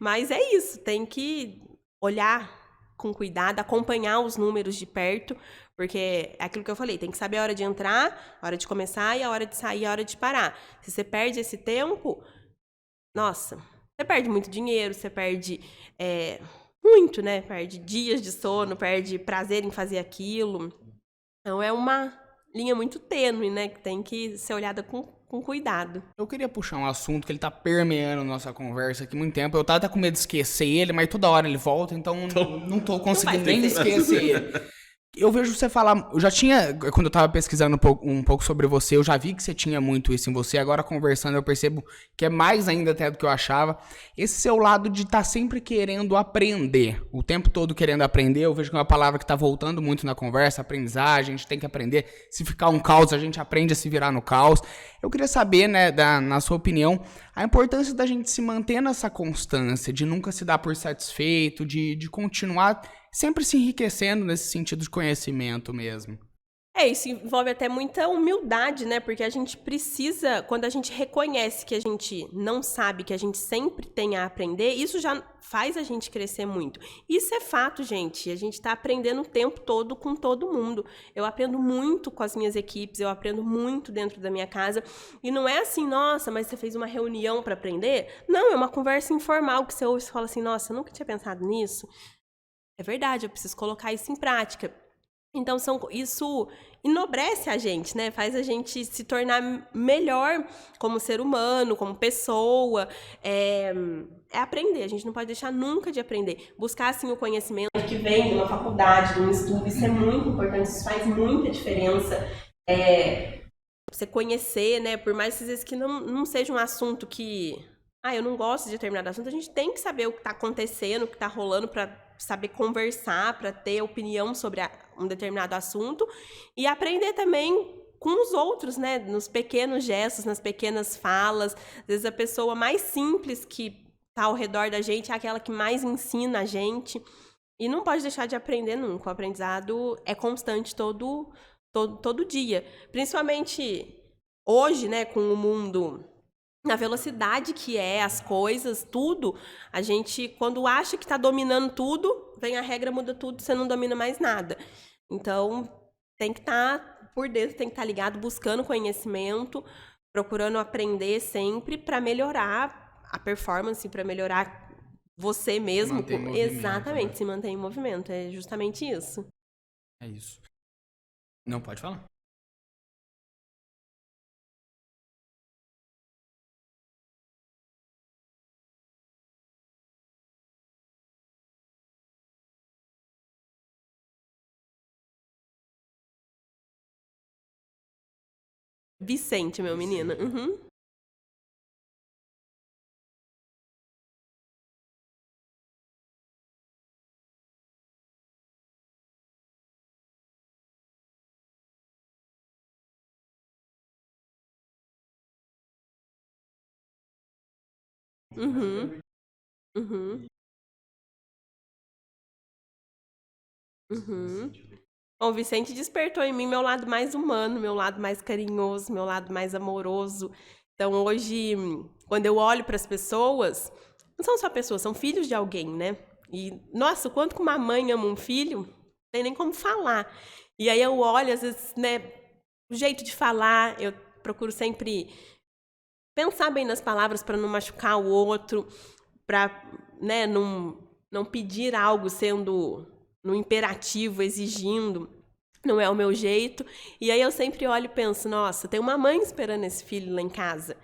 Mas é isso, tem que olhar com cuidado, acompanhar os números de perto, porque é aquilo que eu falei, tem que saber a hora de entrar, a hora de começar e a hora de sair, a hora de parar. Se você perde esse tempo, nossa, você perde muito dinheiro, você perde muito, né? Perde dias de sono, perde prazer em fazer aquilo. Então é uma linha muito tênue, né? Que tem que ser olhada com cuidado. Eu queria puxar um assunto que ele tá permeando nossa conversa aqui há muito tempo. Eu tava até com medo de esquecer ele, mas toda hora ele volta, então não tô conseguindo nem esquecer ele. Eu vejo você falar, eu já tinha, quando eu tava pesquisando um pouco sobre você, eu já vi que você tinha muito isso em você, agora conversando eu percebo que é mais ainda até do que eu achava, esse seu lado de estar sempre querendo aprender, o tempo todo querendo aprender, eu vejo que é uma palavra que tá voltando muito na conversa, aprendizagem, a gente tem que aprender, se ficar um caos, a gente aprende a se virar no caos. Eu queria saber, né, na sua opinião, a importância da gente se manter nessa constância, de nunca se dar por satisfeito, de continuar sempre se enriquecendo nesse sentido de conhecimento mesmo. Isso envolve até muita humildade, né? Porque a gente precisa, quando a gente reconhece que a gente não sabe, que a gente sempre tem a aprender, isso já faz a gente crescer muito. Isso é fato, gente. A gente tá aprendendo o tempo todo com todo mundo. Eu aprendo muito com as minhas equipes, eu aprendo muito dentro da minha casa. E não é assim, nossa, mas você fez uma reunião para aprender? Não, é uma conversa informal que você ouve e fala assim, nossa, eu nunca tinha pensado nisso. É verdade, eu preciso colocar isso em prática. Então, isso enobrece a gente, né? Faz a gente se tornar melhor como ser humano, como pessoa. É aprender, a gente não pode deixar nunca de aprender. Buscar, assim, o conhecimento que vem de uma faculdade, de um estudo, isso é muito importante, isso faz muita diferença. Você conhecer, né? Por mais às vezes que não seja um assunto que... eu não gosto de determinado assunto, a gente tem que saber o que está acontecendo, o que está rolando para saber conversar, para ter opinião sobre um determinado assunto e aprender também com os outros, né? Nos pequenos gestos, nas pequenas falas. Às vezes a pessoa mais simples que está ao redor da gente é aquela que mais ensina a gente. E não pode deixar de aprender nunca. O aprendizado é constante todo dia. Principalmente hoje, né? Com o mundo... na velocidade que as coisas, tudo, a gente, quando acha que está dominando tudo, vem a regra, muda tudo, você não domina mais nada. Então, tem que estar por dentro, tem que estar ligado, buscando conhecimento, procurando aprender sempre para melhorar a performance, para melhorar você mesmo. Manter em movimento, Exatamente, né? se manter em movimento. É justamente isso. É isso. Não pode falar. Vicente, meu menino. Uhum. Uhum. Uhum. Uhum. O Vicente despertou em mim meu lado mais humano, meu lado mais carinhoso, meu lado mais amoroso. Então, hoje, quando eu olho para as pessoas, não são só pessoas, são filhos de alguém, né? E, nossa, o quanto que uma mãe ama um filho, não tem nem como falar. E aí eu olho, às vezes, né, o jeito de falar, eu procuro sempre pensar bem nas palavras para não machucar o outro, para, né, não pedir algo sendo no imperativo, exigindo. Não é o meu jeito. E aí eu sempre olho e penso, nossa, tem uma mãe esperando esse filho lá em casa.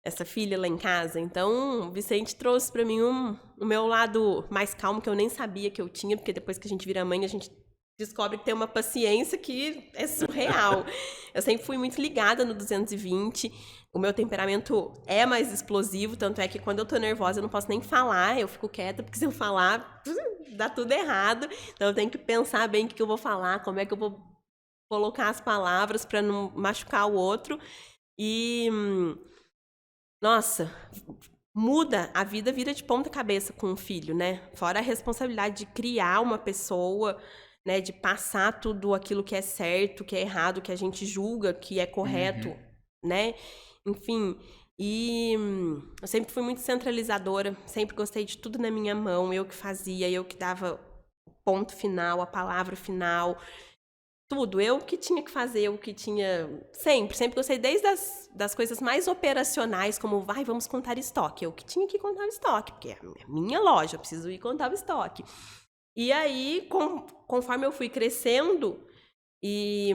Essa filha lá em casa. Então, o Vicente trouxe para mim o meu lado mais calmo, que eu nem sabia que eu tinha, porque depois que a gente vira mãe, a gente descobre que tem uma paciência que é surreal. Eu sempre fui muito ligada no 220. O meu temperamento é mais explosivo, tanto é que quando eu tô nervosa eu não posso nem falar, eu fico quieta, porque se eu falar, dá tudo errado. Então eu tenho que pensar bem o que eu vou falar, como é que eu vou colocar as palavras para não machucar o outro. E, nossa, muda, a vida vira de ponta cabeça com um filho, né? Fora a responsabilidade de criar uma pessoa, né, de passar tudo aquilo que é certo, que é errado, que a gente julga que é correto, né? Enfim, e eu sempre fui muito centralizadora, sempre gostei de tudo na minha mão, eu que fazia, eu que dava o ponto final, a palavra final, tudo, eu que tinha que fazer, eu que tinha... Sempre gostei, desde das coisas mais operacionais, como, vamos contar estoque, eu que tinha que contar o estoque, porque é a minha loja, eu preciso ir contar o estoque. E aí, conforme eu fui crescendo, e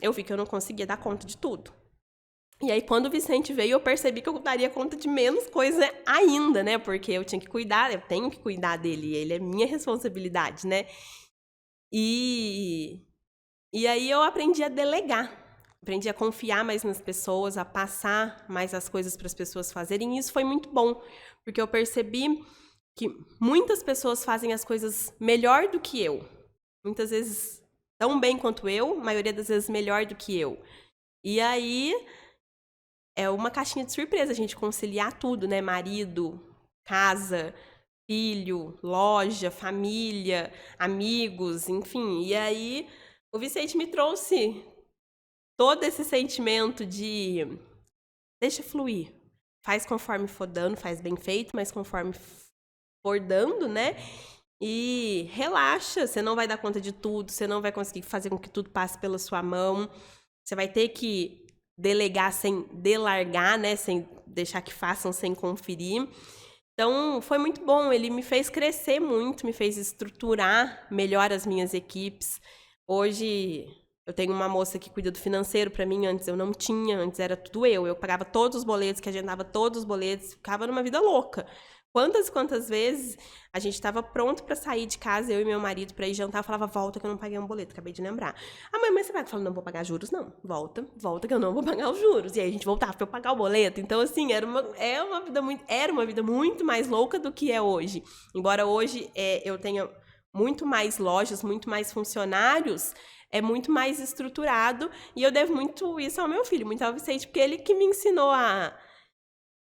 eu vi que eu não conseguia dar conta de tudo. E aí, quando o Vicente veio, eu percebi que eu daria conta de menos coisa ainda, né? Porque eu tinha que cuidar, eu tenho que cuidar dele, ele é minha responsabilidade, né? E aí eu aprendi a delegar, aprendi a confiar mais nas pessoas, a passar mais as coisas para as pessoas fazerem, e isso foi muito bom, porque eu percebi que muitas pessoas fazem as coisas melhor do que eu. Muitas vezes tão bem quanto eu, a maioria das vezes melhor do que eu. E aí é uma caixinha de surpresa a gente conciliar tudo, né? Marido, casa, filho, loja, família, amigos, enfim. E aí o Vicente me trouxe todo esse sentimento de deixa fluir. Faz conforme for dando, faz bem feito, mas conforme for dando, né? E relaxa, você não vai dar conta de tudo, você não vai conseguir fazer com que tudo passe pela sua mão. Você vai ter que delegar sem delargar, né? Sem deixar que façam sem conferir. Então, foi muito bom. Ele me fez crescer muito, me fez estruturar melhor as minhas equipes. Hoje, eu tenho uma moça que cuida do financeiro para mim. Antes eu não tinha, antes era tudo eu. Eu pagava todos os boletos, que agendava todos os boletos, ficava numa vida louca. Quantas vezes a gente estava pronto para sair de casa, eu e meu marido, para ir jantar, eu falava, volta que eu não paguei um boleto, acabei de lembrar. Ah, mãe, mas você vai? Eu falo, não vou pagar juros, não. Volta que eu não vou pagar os juros. E aí a gente voltava para eu pagar o boleto. Então, assim, era uma vida muito mais louca do que é hoje. Embora hoje eu tenha muito mais lojas, muito mais funcionários, é muito mais estruturado, e eu devo muito isso ao meu filho, muito ao Vicente, porque ele que me ensinou a...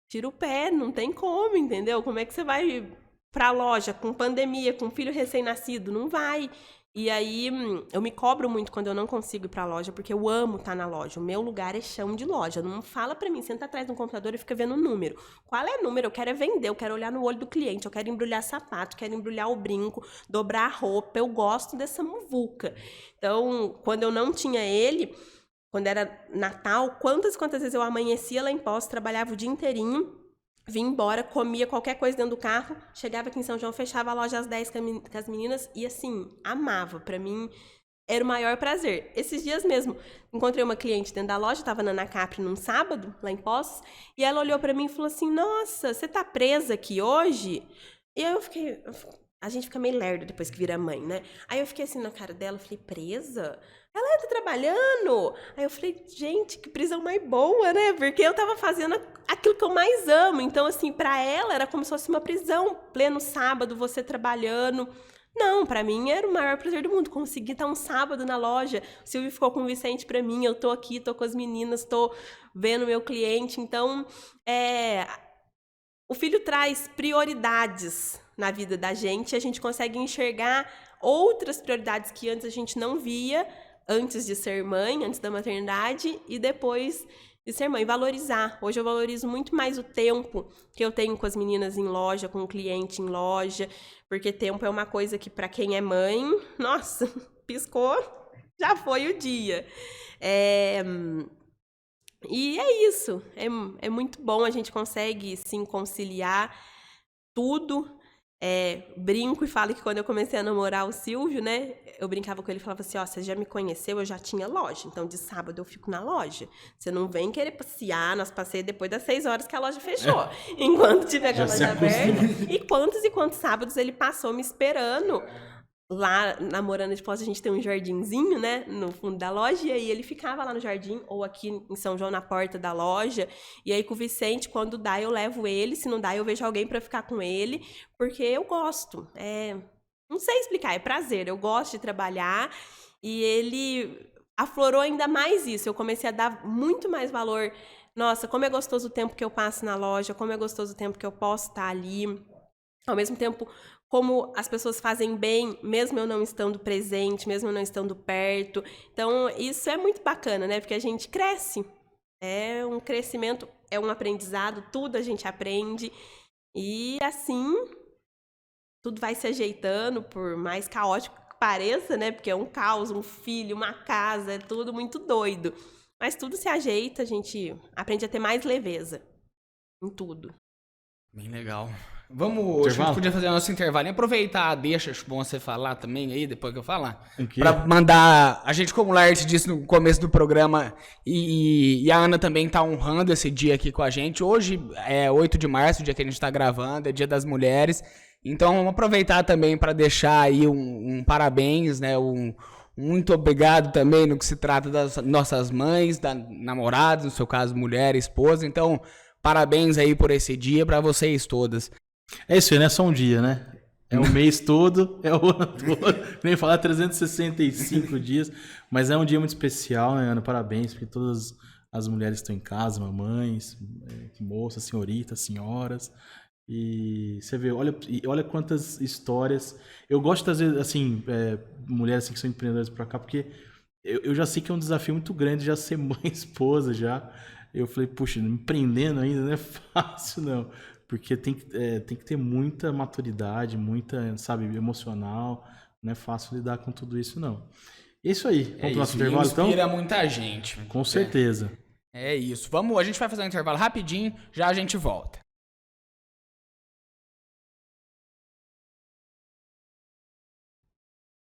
Tira o pé, não tem como, entendeu? Como é que você vai pra loja com pandemia, com filho recém-nascido? Não vai. E aí, eu me cobro muito quando eu não consigo ir pra loja, porque eu amo estar na loja. O meu lugar é chão de loja. Não fala pra mim, senta atrás de um computador e fica vendo o número. Qual é o número? Eu quero é vender, eu quero olhar no olho do cliente, eu quero embrulhar sapato, quero embrulhar o brinco, dobrar a roupa. Eu gosto dessa muvuca. Então, quando eu não tinha ele... Quando era Natal, quantas vezes eu amanhecia lá em Poços, trabalhava o dia inteirinho, Vim embora, comia qualquer coisa dentro do carro, chegava aqui em São João, fechava a loja às 10 com as meninas e, assim, amava. Pra mim, era o maior prazer. Esses dias mesmo, encontrei uma cliente dentro da loja, tava na Ana Capri num sábado, lá em Poços, e ela olhou pra mim e falou assim, nossa, você tá presa aqui hoje? E aí a gente fica meio lerdo depois que vira mãe, né? Aí eu fiquei assim na cara dela, falei, presa? Ela tá trabalhando? Aí eu falei, gente, que prisão mais boa, né? Porque eu tava fazendo aquilo que eu mais amo. Então, assim, pra ela era como se fosse uma prisão. Pleno sábado, você trabalhando. Não, pra mim era o maior prazer do mundo. Consegui estar um sábado na loja. O Silvio ficou com o Vicente pra mim. Eu tô aqui, tô com as meninas, tô vendo meu cliente. Então, o filho traz prioridades na vida da gente. A gente consegue enxergar outras prioridades que antes a gente não via, antes de ser mãe, antes da maternidade e depois de ser mãe. Valorizar. Hoje eu valorizo muito mais o tempo que eu tenho com as meninas em loja, com o cliente em loja, porque tempo é uma coisa que para quem é mãe, nossa, piscou, já foi o dia. E é isso. É muito bom, a gente consegue sim conciliar tudo. Brinco e falo que quando eu comecei a namorar o Silvio, né, eu brincava com ele e falava assim, ó, você já me conheceu, eu já tinha loja, então de sábado eu fico na loja, você não vem querer passear, nós passeios depois das 6 horas que a loja fechou, enquanto tiver com a loja aberta, e quantos sábados ele passou me esperando, lá namorando de Poços, a gente tem um jardinzinho, né, no fundo da loja, e aí ele ficava lá no jardim, ou aqui em São João, na porta da loja, e aí com o Vicente, quando dá, eu levo ele, se não dá, eu vejo alguém pra ficar com ele, porque eu gosto, não sei explicar, é prazer, eu gosto de trabalhar, e ele aflorou ainda mais isso, eu comecei a dar muito mais valor, nossa, como é gostoso o tempo que eu passo na loja, como é gostoso o tempo que eu posso estar ali, ao mesmo tempo como as pessoas fazem bem, mesmo eu não estando presente, mesmo eu não estando perto. Então, isso é muito bacana, né? Porque a gente cresce. É um crescimento, é um aprendizado, tudo a gente aprende. E, assim, tudo vai se ajeitando, por mais caótico que pareça, né? Porque é um caos, um filho, uma casa, é tudo muito doido. Mas tudo se ajeita, a gente aprende a ter mais leveza em tudo. Bem legal. A gente podia fazer nosso intervalo e aproveitar, deixa bom você falar também aí, depois que eu falar. Pra mandar, a gente, como o Laerte disse no começo do programa, e a Ana também tá honrando esse dia aqui com a gente. Hoje é 8 de março, o dia que a gente tá gravando, é Dia das Mulheres. Então vamos aproveitar também para deixar aí um parabéns, né? Muito obrigado também no que se trata das nossas mães, da namoradas, no seu caso, mulher, esposa. Então, parabéns aí por esse dia para vocês todas. É isso aí, não é só um dia, né? É o mês todo, é o ano todo. Nem falar 365 dias. Mas é um dia muito especial, né, Ana? Parabéns, porque todas as mulheres estão em casa, mamães, moças, senhoritas, senhoras. E você vê, olha quantas histórias. Eu gosto de trazer, assim, mulheres assim, que são empreendedoras pra cá, porque eu já sei que é um desafio muito grande já ser mãe, esposa, já. Eu falei, puxa, empreendendo ainda não é fácil, não. Porque tem que ter muita maturidade, muita, sabe, emocional. Não é fácil lidar com tudo isso, não. É isso aí. Vamos pro nosso intervalo, então? Inspira muita gente. Com certeza. É isso. A gente vai fazer um intervalo rapidinho, já a gente volta.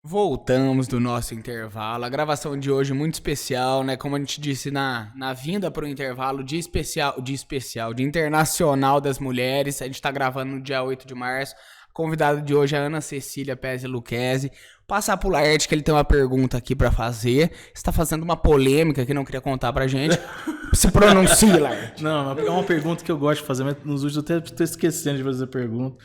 Voltamos do nosso intervalo. A gravação de hoje é muito especial, né? Como a gente disse na vinda para o intervalo, dia internacional das mulheres. A gente está gravando no dia 8 de março. A convidada de hoje é a Ana Cecília Pezzi Lucchesi. Passar pro Laerte que ele tem uma pergunta aqui para fazer. Está fazendo uma polêmica que não queria contar pra gente. Se pronuncie, Laerte. Não, é uma pergunta que eu gosto de fazer, mas nos últimos eu até estou esquecendo de fazer a pergunta.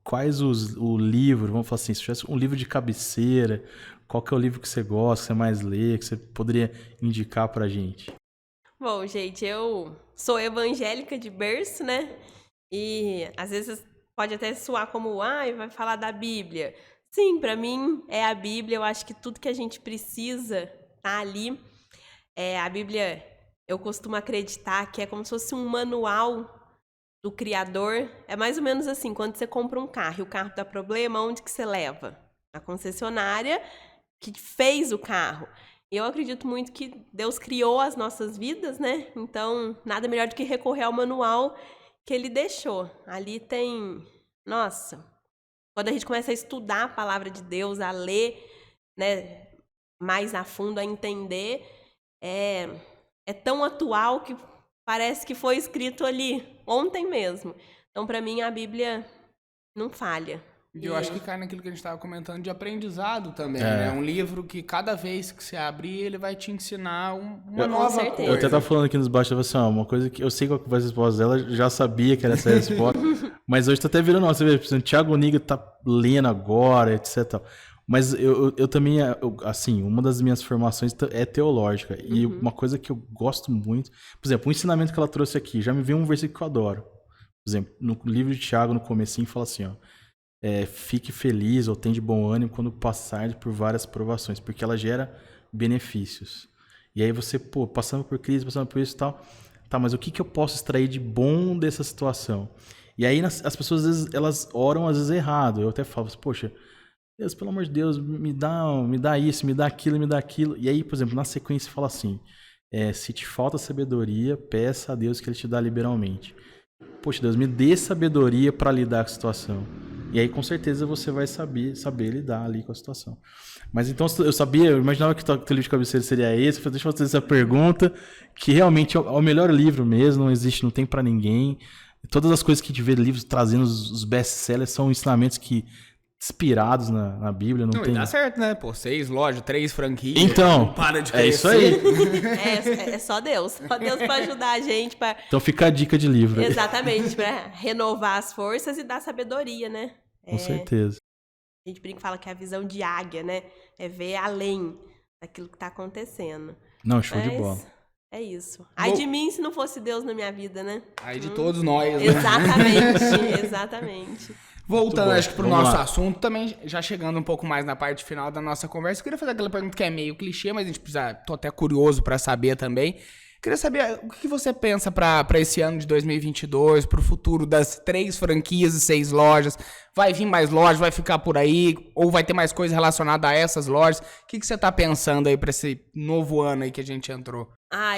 Quais o livro, vamos falar assim, se tivesse um livro de cabeceira, qual que é o livro que você gosta, que você mais lê, que você poderia indicar pra gente? Bom, gente, eu sou evangélica de berço, né? E às vezes pode até soar como, vai falar da Bíblia. Sim, pra mim é a Bíblia, eu acho que tudo que a gente precisa tá ali. A Bíblia, eu costumo acreditar que é como se fosse um manual do criador. É mais ou menos assim, quando você compra um carro e o carro dá problema, onde que você leva? Na concessionária que fez o carro. E eu acredito muito que Deus criou as nossas vidas, né? Então, nada melhor do que recorrer ao manual que ele deixou. Ali tem... Nossa, quando a gente começa a estudar a palavra de Deus, a ler, né, mais a fundo, a entender, é tão atual que parece que foi escrito ali ontem mesmo. Então, para mim, a Bíblia não falha. E eu acho que cai naquilo que a gente estava comentando de aprendizado também, né? Um livro que cada vez que você abrir, ele vai te ensinar uma nova coisa. Eu até tava falando aqui nos bastidores, assim, ó, uma coisa que eu sei qual que vai ser a resposta dela, já sabia que era essa resposta, mas hoje tá até virando, você vê, por exemplo, Thiago Nigro tá lendo agora, etc. Mas eu também, assim, uma das minhas formações é teológica, e uma coisa que eu gosto muito, por exemplo, o ensinamento que ela trouxe aqui, já me veio um versículo que eu adoro. Por exemplo, no livro de Tiago, no comecinho, fala assim, ó, fique feliz ou tenha de bom ânimo quando passar por várias provações, porque ela gera benefícios. E aí você, passando por crise, passando por isso e tal, tá, mas o que eu posso extrair de bom dessa situação? E aí as pessoas, às vezes, elas oram, às vezes, errado. Eu até falo, poxa, Deus, pelo amor de Deus, me dá isso, me dá aquilo, me dá aquilo. E aí, por exemplo, na sequência fala assim, se te falta sabedoria, peça a Deus que Ele te dá liberalmente. Poxa, Deus, me dê sabedoria para lidar com a situação. E aí, com certeza, você vai saber lidar ali com a situação. Mas então, eu imaginava que o teu livro de cabeceira seria esse. Deixa eu fazer essa pergunta, que realmente é o melhor livro mesmo, não existe, não tem para ninguém. Todas as coisas que a gente vê livros trazendo, os best-sellers, são ensinamentos que inspirados na Bíblia. Não tem... dá certo, né? 6 lojas, 3 franquias. Então, não para de crescer. É isso aí. É só Deus. Só Deus para ajudar a gente. Então fica a dica de livro. Exatamente, para renovar as forças e dar sabedoria, né? Com certeza. A gente brinca e fala que é a visão de águia, né? É ver além daquilo que tá acontecendo. Não, show de bola. É isso. Ai de mim se não fosse Deus na minha vida, né? Ai de todos nós, né? Exatamente. Voltando, acho que pro nosso assunto, também já chegando um pouco mais na parte final da nossa conversa, eu queria fazer aquela pergunta que é meio clichê, mas a gente tô até curioso pra saber também. Queria saber o que você pensa pra esse ano de 2022, pro futuro das 3 franquias e 6 lojas. Vai vir mais lojas, vai ficar por aí, ou vai ter mais coisa relacionada a essas lojas? O que você tá pensando aí pra esse novo ano aí que a gente entrou?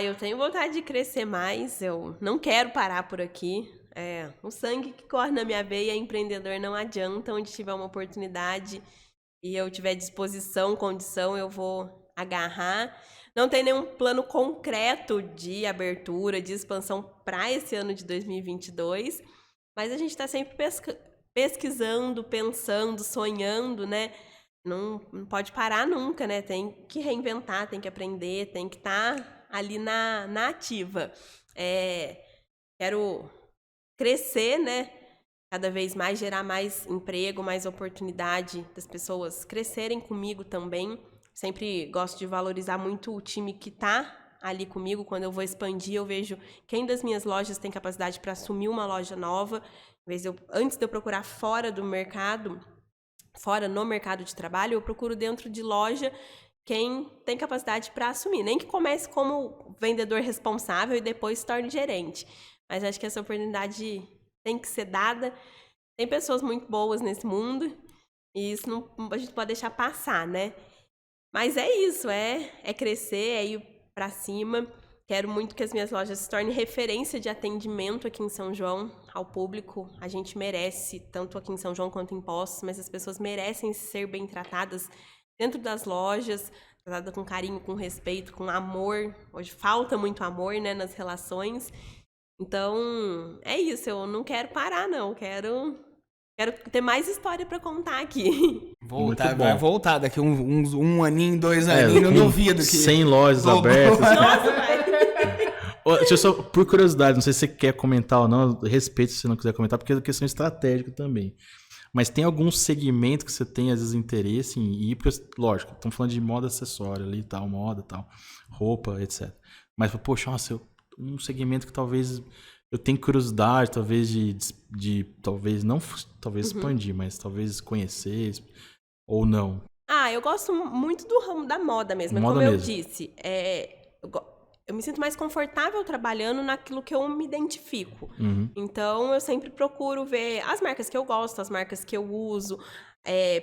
Eu tenho vontade de crescer mais, eu não quero parar por aqui. O sangue que corre na minha veia, empreendedor não adianta. Onde tiver uma oportunidade e eu tiver disposição, condição, eu vou agarrar. Não tem nenhum plano concreto de abertura, de expansão para esse ano de 2022, mas a gente está sempre pesquisando, pensando, sonhando, né? Não pode parar nunca, né? Tem que reinventar, tem que aprender, tem que estar ali na ativa. Quero crescer, né? Cada vez mais, gerar mais emprego, mais oportunidade das pessoas crescerem comigo também. Sempre gosto de valorizar muito o time que tá ali comigo. Quando eu vou expandir, eu vejo quem das minhas lojas tem capacidade para assumir uma loja nova. Antes de eu procurar fora no mercado de trabalho, eu procuro dentro de loja quem tem capacidade para assumir. Nem que comece como vendedor responsável e depois se torne gerente. Mas acho que essa oportunidade tem que ser dada. Tem pessoas muito boas nesse mundo e isso a gente pode deixar passar, né? Mas é isso, é crescer, é ir para cima. Quero muito que as minhas lojas se tornem referência de atendimento aqui em São João ao público. A gente merece, tanto aqui em São João quanto em Poços, mas as pessoas merecem ser bem tratadas dentro das lojas, tratadas com carinho, com respeito, com amor. Hoje falta muito amor, né, nas relações. Então, é isso, eu não quero parar, não. Quero ter mais história pra contar aqui. Vai voltar daqui um aninho, 2 aninhos, não duvido que... 100 lojas abertas. Nossa, vai. Deixa eu só, por curiosidade, não sei se você quer comentar ou não, respeito se você não quiser comentar, porque é questão estratégica também. Mas tem algum segmento que você tem, às vezes, interesse em ir? Porque, lógico, estamos falando de moda acessória ali, tal, moda, tal, roupa, etc. Mas, poxa, um segmento que talvez... Eu tenho curiosidade, talvez, talvez expandir, mas talvez conhecer, ou não. Eu gosto muito do ramo da moda mesmo. Como eu disse, eu me sinto mais confortável trabalhando naquilo que eu me identifico. Então, eu sempre procuro ver as marcas que eu gosto, as marcas que eu uso,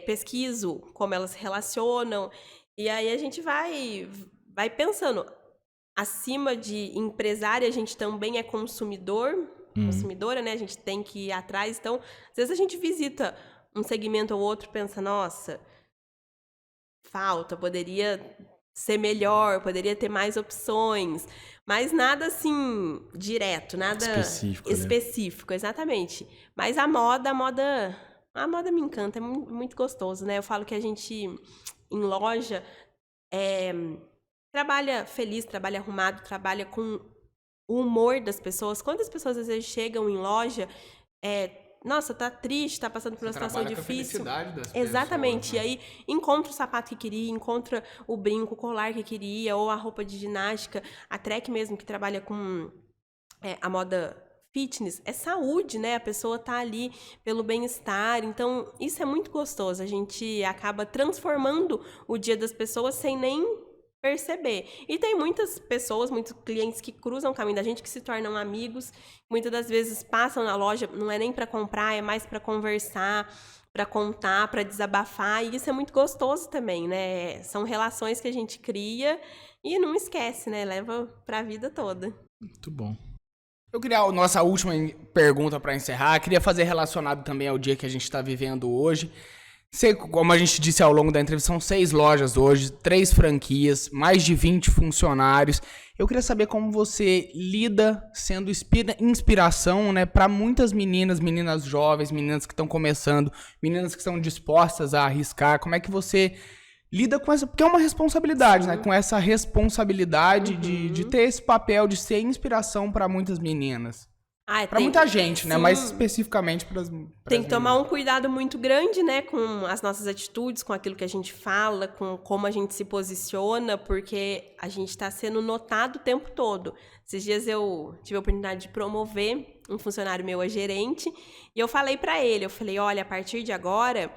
pesquiso como elas se relacionam. E aí, a gente vai vai pensando, acima de empresária, a gente também é consumidora, né? A gente tem que ir atrás. Então, às vezes a gente visita um segmento ou outro e pensa, nossa, falta, poderia ser melhor, poderia ter mais opções. Mas nada assim, direto, nada específico, exatamente. Mas a moda me encanta, é muito gostoso, né? Eu falo que a gente, em loja, trabalha feliz, trabalha arrumado, trabalha com o humor das pessoas. Quantas pessoas às vezes chegam em loja, nossa, tá triste, tá passando por uma situação difícil. Com a felicidade das Exatamente. pessoas, né? E aí encontra o sapato que queria, encontra o brinco, o colar que queria, ou a roupa de ginástica. A Trek mesmo, que trabalha com a moda fitness, é saúde, né? A pessoa tá ali pelo bem-estar. Então, isso é muito gostoso. A gente acaba transformando o dia das pessoas sem nem perceber. E tem muitas pessoas, muitos clientes que cruzam o caminho da gente, que se tornam amigos. Muitas das vezes passam na loja, não é nem para comprar, é mais para conversar, para contar, para desabafar. E isso é muito gostoso também, né? São relações que a gente cria e não esquece, né? Leva para a vida toda. Muito bom. Eu queria a nossa última pergunta para encerrar. Queria fazer relacionado também ao dia que a gente está vivendo hoje. Como a gente disse ao longo da entrevista, são 6 lojas hoje, 3 franquias, mais de 20 funcionários. Eu queria saber como você lida sendo inspiração, né, para muitas meninas jovens, meninas que estão começando, meninas que estão dispostas a arriscar. Como é que você lida com essa... Porque é uma responsabilidade, né? Com essa responsabilidade de ter esse papel de ser inspiração para muitas meninas. Para muita gente, né? Mais especificamente para as tem que tomar um cuidado muito grande, né? Com as nossas atitudes, com aquilo que a gente fala, com como a gente se posiciona, porque a gente está sendo notado o tempo todo. Esses dias eu tive a oportunidade de promover um funcionário meu a gerente e eu falei para ele, olha, a partir de agora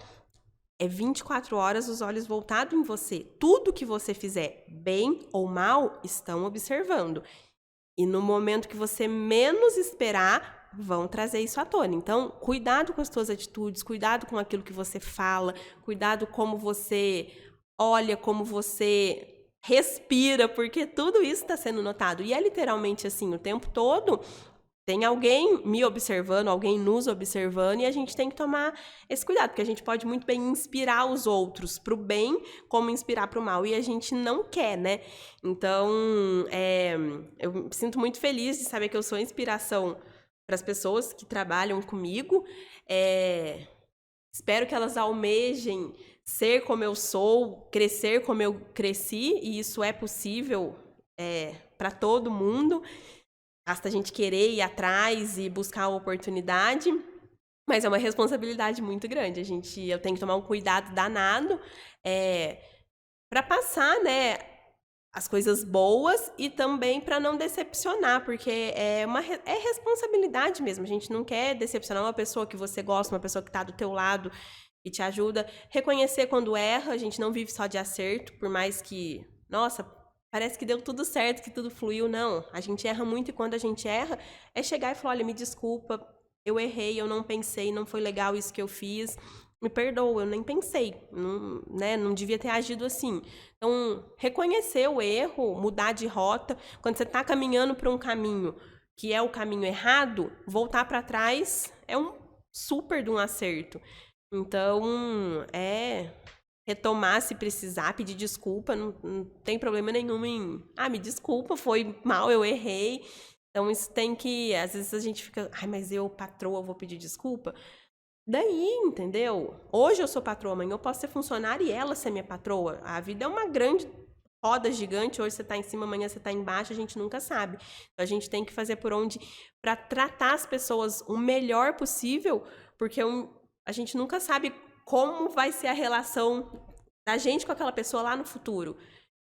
é 24 horas os olhos voltados em você. Tudo que você fizer, bem ou mal, estão observando. E no momento que você menos esperar, vão trazer isso à tona. Então, cuidado com as suas atitudes, cuidado com aquilo que você fala, cuidado como você olha, como você respira, porque tudo isso está sendo notado. E é literalmente assim, o tempo todo tem alguém me observando, alguém nos observando, e a gente tem que tomar esse cuidado, porque a gente pode muito bem inspirar os outros para o bem, como inspirar para o mal, e a gente não quer, né? Então, eu me sinto muito feliz de saber que eu sou inspiração para as pessoas que trabalham comigo. Espero que elas almejem ser como eu sou, crescer como eu cresci, e isso é possível para todo mundo. Basta a gente querer ir atrás e buscar a oportunidade, mas é uma responsabilidade muito grande. Eu tenho que tomar um cuidado danado para passar, né, as coisas boas e também para não decepcionar, porque é responsabilidade mesmo. A gente não quer decepcionar uma pessoa que você gosta, uma pessoa que está do teu lado e te ajuda. Reconhecer quando erra, a gente não vive só de acerto, por mais que, nossa, parece que deu tudo certo, que tudo fluiu. Não, a gente erra muito, e quando a gente erra, é chegar e falar, olha, me desculpa, eu errei, eu não pensei, não foi legal isso que eu fiz, me perdoa, eu nem pensei, não devia ter agido assim. Então, reconhecer o erro, mudar de rota. Quando você está caminhando para um caminho que é o caminho errado, voltar para trás é um super de um acerto. Então, retomar se precisar, pedir desculpa, não tem problema nenhum em... me desculpa, foi mal, eu errei. Então, isso tem que... Às vezes a gente fica... mas eu, patroa, vou pedir desculpa. Daí, entendeu? Hoje eu sou patroa, amanhã eu posso ser funcionária e ela ser minha patroa. A vida é uma grande roda gigante. Hoje você tá em cima, amanhã você tá embaixo, a gente nunca sabe. Então, a gente tem que fazer por onde para tratar as pessoas o melhor possível, porque a gente nunca sabe como vai ser a relação da gente com aquela pessoa lá no futuro.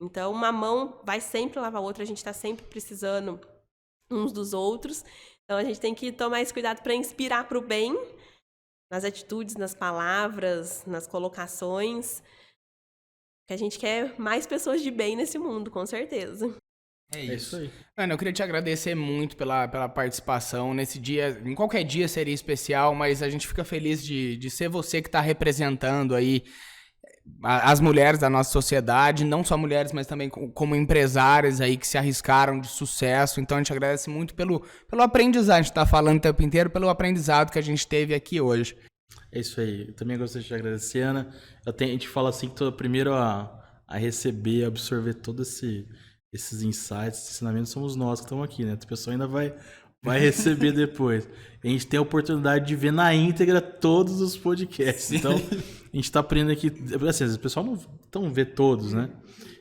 Então, uma mão vai sempre lavar a outra, a gente está sempre precisando uns dos outros. Então, a gente tem que tomar esse cuidado para inspirar para o bem, nas atitudes, nas palavras, nas colocações. Que a gente quer mais pessoas de bem nesse mundo, com certeza. É isso aí. Ana, eu queria te agradecer muito pela participação nesse dia. Em qualquer dia seria especial, mas a gente fica feliz de ser você que está representando aí as mulheres da nossa sociedade, não só mulheres, mas também como empresárias aí que se arriscaram de sucesso. Então a gente agradece muito pelo aprendizado, a gente tá falando o tempo inteiro, pelo aprendizado que a gente teve aqui hoje. É isso aí. Eu também gostaria de te agradecer, Ana. A gente fala assim que primeiro a receber, a absorver todos esses insights, esses ensinamentos, somos nós que estamos aqui, né? A pessoa ainda vai receber depois. A gente tem a oportunidade de ver na íntegra todos os podcasts. Sim. Então, a gente está aprendendo aqui... Assim, o pessoal não vê todos, né?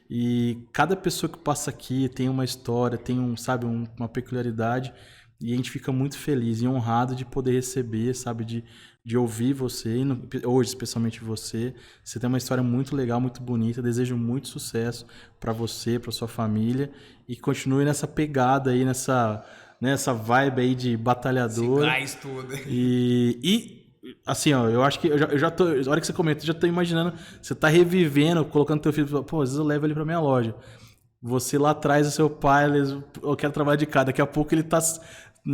E cada pessoa que passa aqui tem uma história, tem uma peculiaridade, e a gente fica muito feliz e honrado de poder receber, sabe? De ouvir você, hoje especialmente você. Você tem uma história muito legal, muito bonita. Desejo muito sucesso para você, para sua família, e continue nessa pegada aí, nessa vibe aí de batalhador. Esse gás tudo. E assim, ó, eu acho que eu já tô, a hora que você comenta, eu já tô imaginando, você tá revivendo, colocando teu filho, pô, às vezes eu levo ele pra minha loja. Você lá atrás, o seu pai, eu quero trabalhar de cá. Daqui a pouco ele tá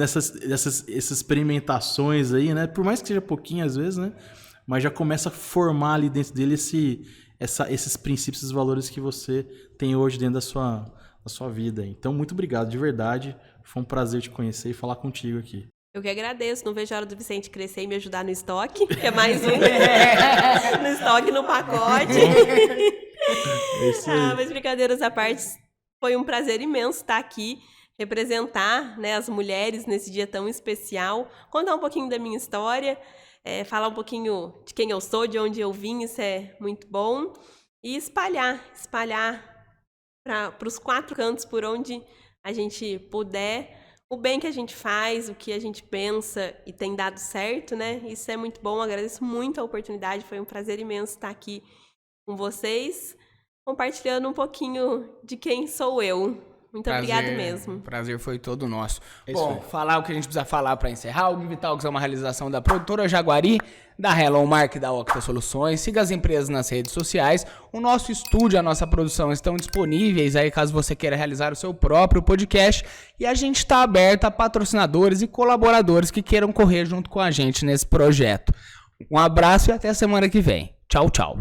essas experimentações aí, né? Por mais que seja pouquinho às vezes, né? Mas já começa a formar ali dentro dele esses princípios, esses valores que você tem hoje dentro da sua vida. Então, muito obrigado, de verdade. Foi um prazer te conhecer e falar contigo aqui. Eu que agradeço. Não vejo a hora do Vicente crescer e me ajudar no estoque, que é mais um no estoque, no pacote. É isso aí. Mas brincadeiras à parte, foi um prazer imenso estar aqui, representar, né, as mulheres nesse dia tão especial, contar um pouquinho da minha história, falar um pouquinho de quem eu sou, de onde eu vim, isso é muito bom, e espalhar para os 4 cantos por onde a gente puder, o bem que a gente faz, o que a gente pensa e tem dado certo, né? Isso é muito bom, agradeço muito a oportunidade, foi um prazer imenso estar aqui com vocês, compartilhando um pouquinho de quem sou eu. Muito obrigado mesmo. O prazer foi todo nosso. Bom, falar o que a gente precisa falar para encerrar. O Give Talks é uma realização da produtora Jaguari, da Hello Mark e da Octa Soluções. Siga as empresas nas redes sociais. O nosso estúdio, a nossa produção estão disponíveis aí caso você queira realizar o seu próprio podcast. E a gente está aberto a patrocinadores e colaboradores que queiram correr junto com a gente nesse projeto. Um abraço e até a semana que vem. Tchau, tchau.